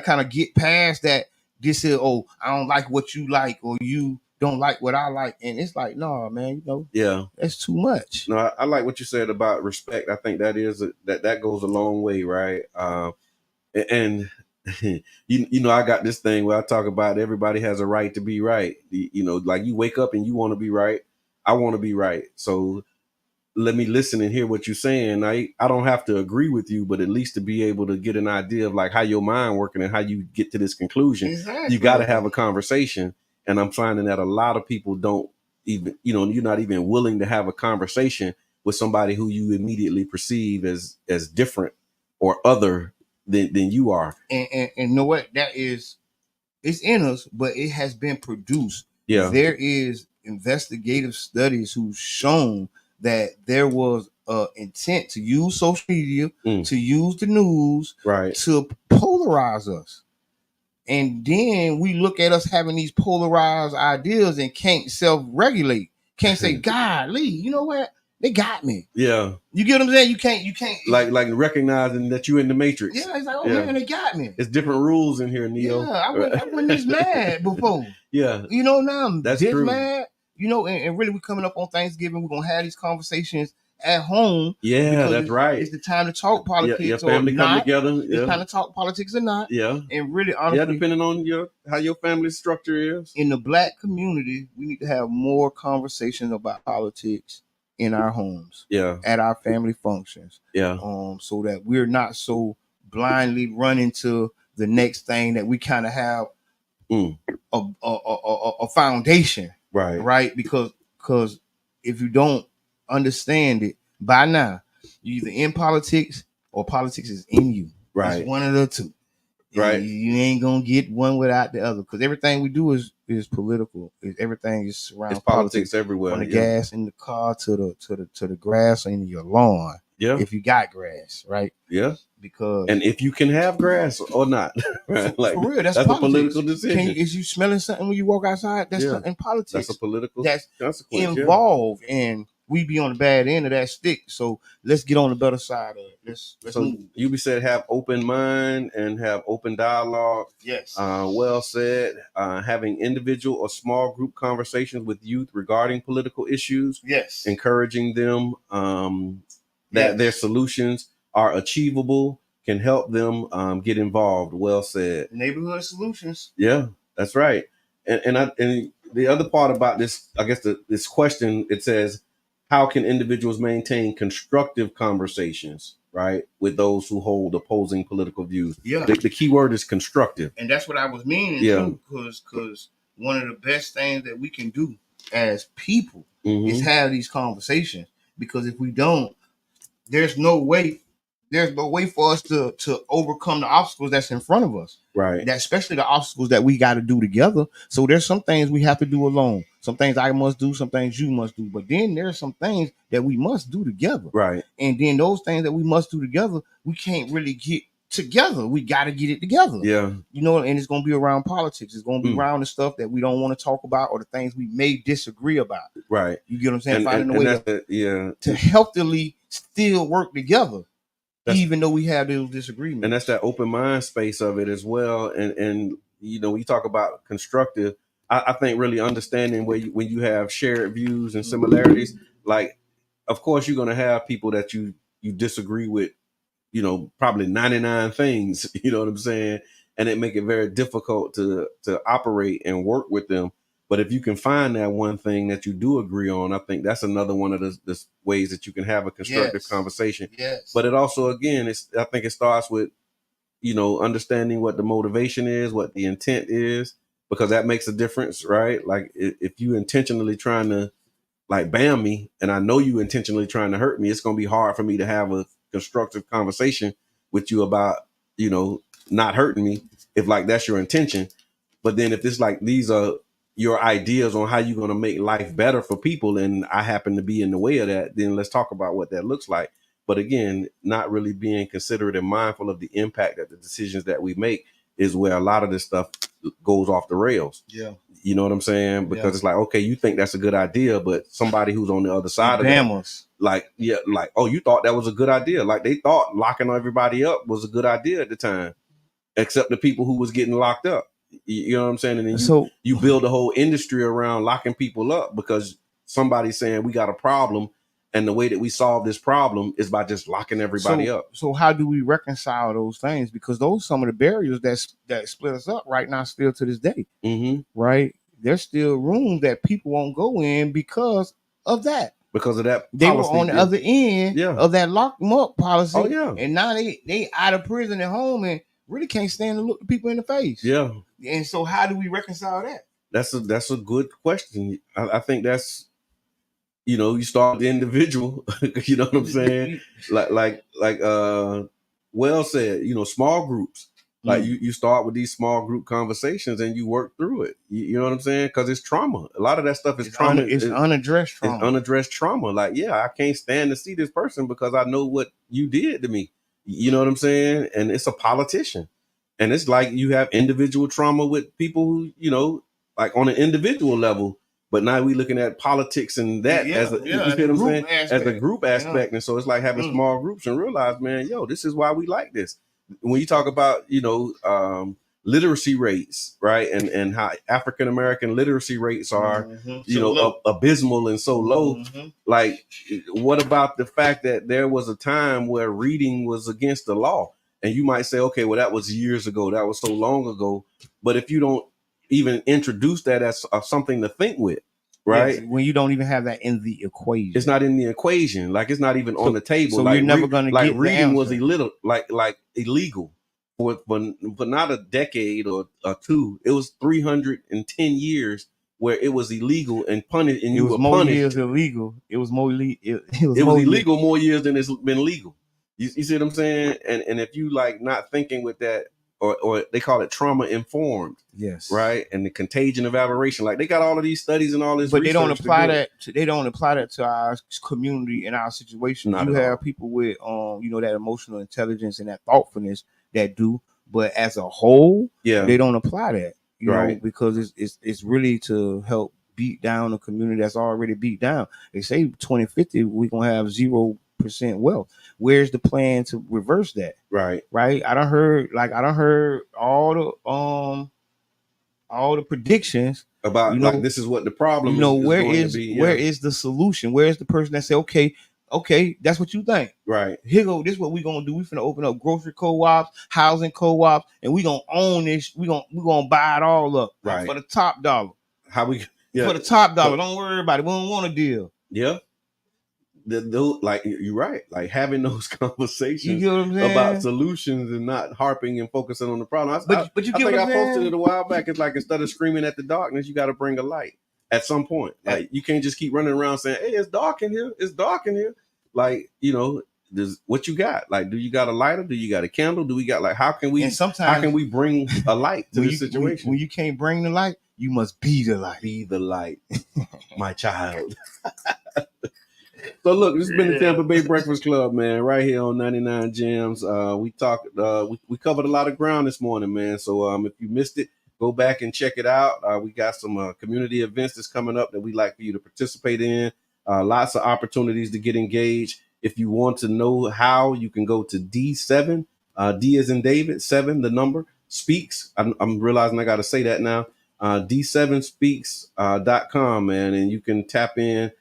kind of get past that. This is I don't like what you like, or you don't like what I like, and it's like, no, man, yeah, that's too much. No, I like what you said about respect. I think that is that goes a long way, right? And I got this thing where I talk about everybody has a right to be right. Like you wake up and you want to be right. I want to be right. So let me listen and hear what you're saying. I don't have to agree with you, but at least to be able to get an idea of like how your mind working and how you get to this conclusion. Exactly. You got to have a conversation. And I'm finding that a lot of people don't even, you're not even willing to have a conversation with somebody who you immediately perceive as different or other than you are. And you know what? It's in us, but it has been produced. Yeah. There is investigative studies who've shown that there was intent to use social media, to use the news, right, to polarize us. And then we look at us having these polarized ideas and can't self-regulate. Can't say, golly, you know what? They got me. Yeah. You get what I'm saying? You can't like recognizing that you're in the matrix. Yeah, it's like, man, they got me. It's different rules in here, Neo. Yeah, I wasn't this mad before. Yeah. Now I'm that's this true. mad. And really we're coming up on Thanksgiving. We're gonna have these conversations at home. Yeah, that's right. It's the time to talk politics. Your family come together. It's time to talk politics or not. Yeah. And really, honestly, depending on how your family structure is. In the Black community, we need to have more conversations about politics in our homes. Yeah. At our family functions. Yeah. So that we're not so blindly running to the next thing, that we kind of have a foundation. Right. Because if you don't understand it by now, you're either in politics or politics is in you. Right. It's one of the two. Right. You ain't gonna get one without the other, because everything we do is political. Everything is around politics everywhere. From the gas in the car to the grass in your lawn. Yeah. If you got grass, right? Yeah. Because and if you can have grass or not, right? Like, for real, that's a political decision. Is you smelling something when you walk outside? That's in politics. That's a political consequence involved, and we be on the bad end of that stick. So let's get on the better side of it. Let's move. You said have open mind and have open dialogue. Yes. Well said. Having individual or small group conversations with youth regarding political issues. Yes. Encouraging them that their solutions are achievable, can help them get involved. Well said. Neighborhood solutions. Yeah, that's right. And the other part about this, I guess this question, it says, how can individuals maintain constructive conversations, right, with those who hold opposing political views? Yeah. The key word is constructive. And that's what I was meaning too, because one of the best things that we can do as people is have these conversations. Because if we don't, there's no way for us to overcome the obstacles that's in front of us. Right. That especially the obstacles that we got to do together. So there's some things we have to do alone. Some things I must do, some things you must do. But then there's some things that we must do together. Right. And then those things that we must do together, we can't really get together. We got to get it together. Yeah. You know, and it's going to be around politics. It's going to be around the stuff that we don't want to talk about, or the things we may disagree about. Right. You get what I'm saying? Finding a way to healthily still work together. Even though we have those disagreements. And that's that open mind space of it as well. And you know, we talk about constructive. I think really understanding when you have shared views and similarities, like, of course, you're going to have people that you disagree with, you know, probably 99 things, you know what I'm saying? And it make it very difficult to operate and work with them. But if you can find that one thing that you do agree on, I think that's another one of the ways that you can have a constructive conversation. Yes. But it also, again, I think it starts with, you know, understanding what the motivation is, what the intent is, because that makes a difference, right? Like if you intentionally trying to like bam me, and I know you intentionally trying to hurt me, it's going to be hard for me to have a constructive conversation with you about, you know, not hurting me, if like that's your intention. But then if it's like these are your ideas on how you're going to make life better for people, and I happen to be in the way of that, then let's talk about what that looks like. But again, not really being considerate and mindful of the impact that the decisions that we make is where a lot of this stuff goes off the rails. Yeah. You know what I'm saying? Because it's like, okay, you think that's a good idea, but somebody who's on the other side of that, like, oh, you thought that was a good idea. Like they thought locking everybody up was a good idea at the time, except the people who was getting locked up. You know what I'm saying? And then you build a whole industry around locking people up because somebody's saying we got a problem, and the way that we solve this problem is by just locking everybody up. So how do we reconcile those things? Because those some of the barriers that split us up right now, still to this day. Right? There's still rooms that people won't go in because of that. Because of that they policy, were on the other end of that lock them up policy. Oh yeah. And now they out of prison at home and really can't stand to look the people in the face. Yeah. And so how do we reconcile that? That's a good question. I think that's, you know, you start with the individual, you know what I'm saying? like well said, you know, small groups. Like you start with these small group conversations and you work through it. You know what I'm saying? Because it's trauma. A lot of that stuff is trauma. It's unaddressed trauma. It's unaddressed trauma. Like, yeah, I can't stand to see this person because I know what you did to me. You know what I'm saying? And it's a politician. And it's like you have individual trauma with people who, you know, like on an individual level. But now we looking at politics and that as a, you know what I'm saying? As a group aspect. And so it's like having small groups and realize, man, yo, this is why we like this. When you talk about, you know, literacy rates, right, and how African American literacy rates are, abysmal and so low. Like, what about the fact that there was a time where reading was against the law? And you might say, okay, well, that was years ago. That was so long ago. But if you don't even introduce that as something to think with, right? Yes, when you don't even have that in the equation, it's not in the equation. Like, it's not even on the table. So like, you're never going to get reading was illegal, illegal for not a decade or two. It was 310 years where it was illegal and punished. And it was more years illegal. It was more illegal. It was illegal more years than it's been legal. You see what I'm saying? And if you like not thinking with that, or they call it trauma informed. Yes. Right. And the contagion of aberration. Like, they got all of these studies and all this, but they don't apply that. They don't apply that to our community and our situation. You have people with that emotional intelligence and that thoughtfulness that do, but as a whole, they don't apply that. You know, because it's really to help beat down a community that's already beat down. They say 2050 we're gonna have 0% wealth. Where's the plan to reverse that? Right. I done heard all the predictions about, like, this is what the problem is. Where is the solution? Where's the person that say, okay, that's what you think. Right. Here go, this is what we gonna do. We finna open up grocery co-ops, housing co-ops, and we gonna own this. We gonna buy it all up. Right. For the top dollar. For the top dollar. Don't worry about it. We don't want a deal. Yeah. Like, you're right. Like, having those conversations about solutions and not harping and focusing on the problem. But you get what I'm saying? I posted it a while back. It's like, instead of screaming at the darkness, you got to bring a light at some point. Like, you can't just keep running around saying, hey, it's dark in here. It's dark in here. Like, what you got? Like, do you got a lighter? Do you got a candle? Do we got, like, how can we bring a light to this situation? When you can't bring the light, you must be the light. Be the light, my child. So look, this has been the Tampa Bay Breakfast Club, man, right here on 99 Gems. We covered a lot of ground this morning, man. So if you missed it, go back and check it out. We got some community events that's coming up that we'd like for you to participate in. Lots of opportunities to get engaged. If you want to know how, you can go to D7, D as in David, 7, the number, speaks. I'm realizing I got to say that now. D7speaks.com, man, and you can tap in.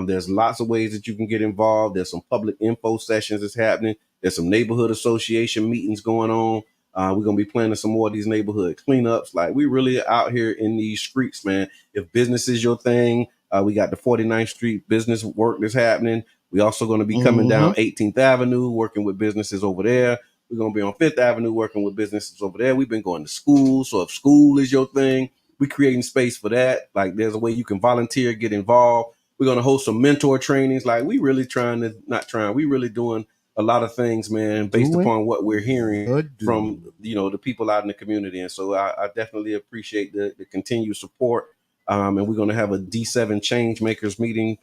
There's lots of ways that you can get involved. There's some public info sessions that's happening. There's some neighborhood association meetings going on. We're going to be planning some more of these neighborhood cleanups. Like, we really out here in these streets, man. If business is your thing, we got the 49th Street business work that's happening. We also going to be coming down 18th Avenue, working with businesses over there. We're going to be on 5th Avenue, working with businesses over there. We've been going to school. So if school is your thing, we're creating space for that. Like, there's a way you can volunteer, get involved. We're going to host some mentor trainings. Like, we really we really doing a lot of things, man, based upon what we're hearing from, the people out in the community. And so I definitely appreciate the continued support. And we're going to have a D7 Change Makers meeting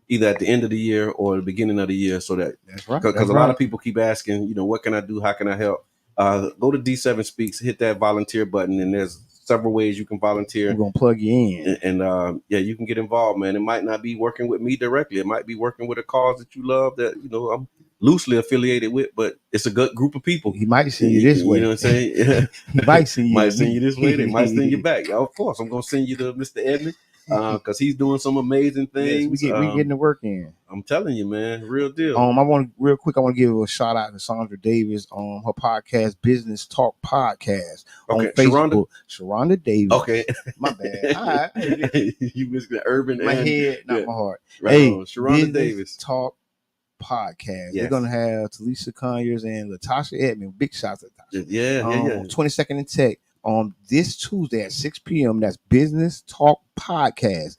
either at the end of the year or the beginning of the year. So that's right. Because a lot of people keep asking, what can I do? How can I help? Go to D7 Speaks, hit that volunteer button, and there's several ways you can volunteer. We're gonna plug you in, and you can get involved, man. It might not be working with me directly. It might be working with a cause that you love that I'm loosely affiliated with, but it's a good group of people. He might send you this way. You know what I'm saying? He might send you this way. They might send you back. Of course, I'm gonna send you to Mr. Edmond because he's doing some amazing things. Yes, we getting the work in. I'm telling you, man, real deal. I want to give a shout out to Sandra Davis on her podcast, Business Talk Podcast, on Facebook. Sharonda Davis. Okay, my bad. All right, you missed the urban. My head, not my heart. Right. Hey, Sharonda Davis Talk Podcast. Yes. They're gonna have Talisa Conyers and Latasha Edmond. Big shout out to Latasha. Yeah. 22nd and Tech on this Tuesday at 6 p.m. That's Business Talk Podcast.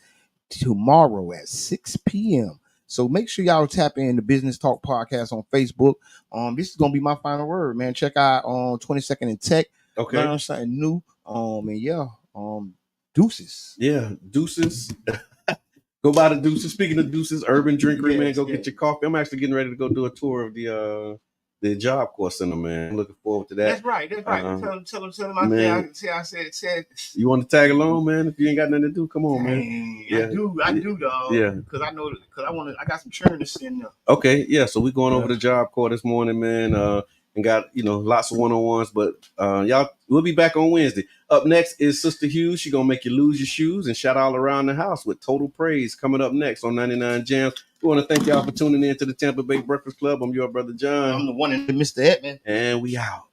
Tomorrow at 6 p.m. So make sure y'all tap in the Business Talk Podcast on Facebook. This is gonna be my final word, man. Check out on 22nd and Tech. Okay. Learn something new. Deuces. Yeah, deuces. Go buy the deuces. Speaking of deuces, Urban Drinkery, man, go get your coffee. I'm actually getting ready to go do a tour of the Job Corps Center, man. I'm looking forward to that. That's right. Tell them. I said. You want to tag along, man? If you ain't got nothing to do, come on, man. Yeah. I do, dog. Yeah. Because I got some churn to send up. Okay, yeah. So we're going over the Job Corps this morning, man. and got, lots of one-on-ones. But y'all, we'll be back on Wednesday. Up next is Sister Hughes. She gonna make you lose your shoes and shout all around the house with Total Praise coming up next on 99 Jams. We want to thank y'all for tuning in to the Tampa Bay Breakfast Club. I'm your brother John. I'm the one and Mr. Edmond. And we out.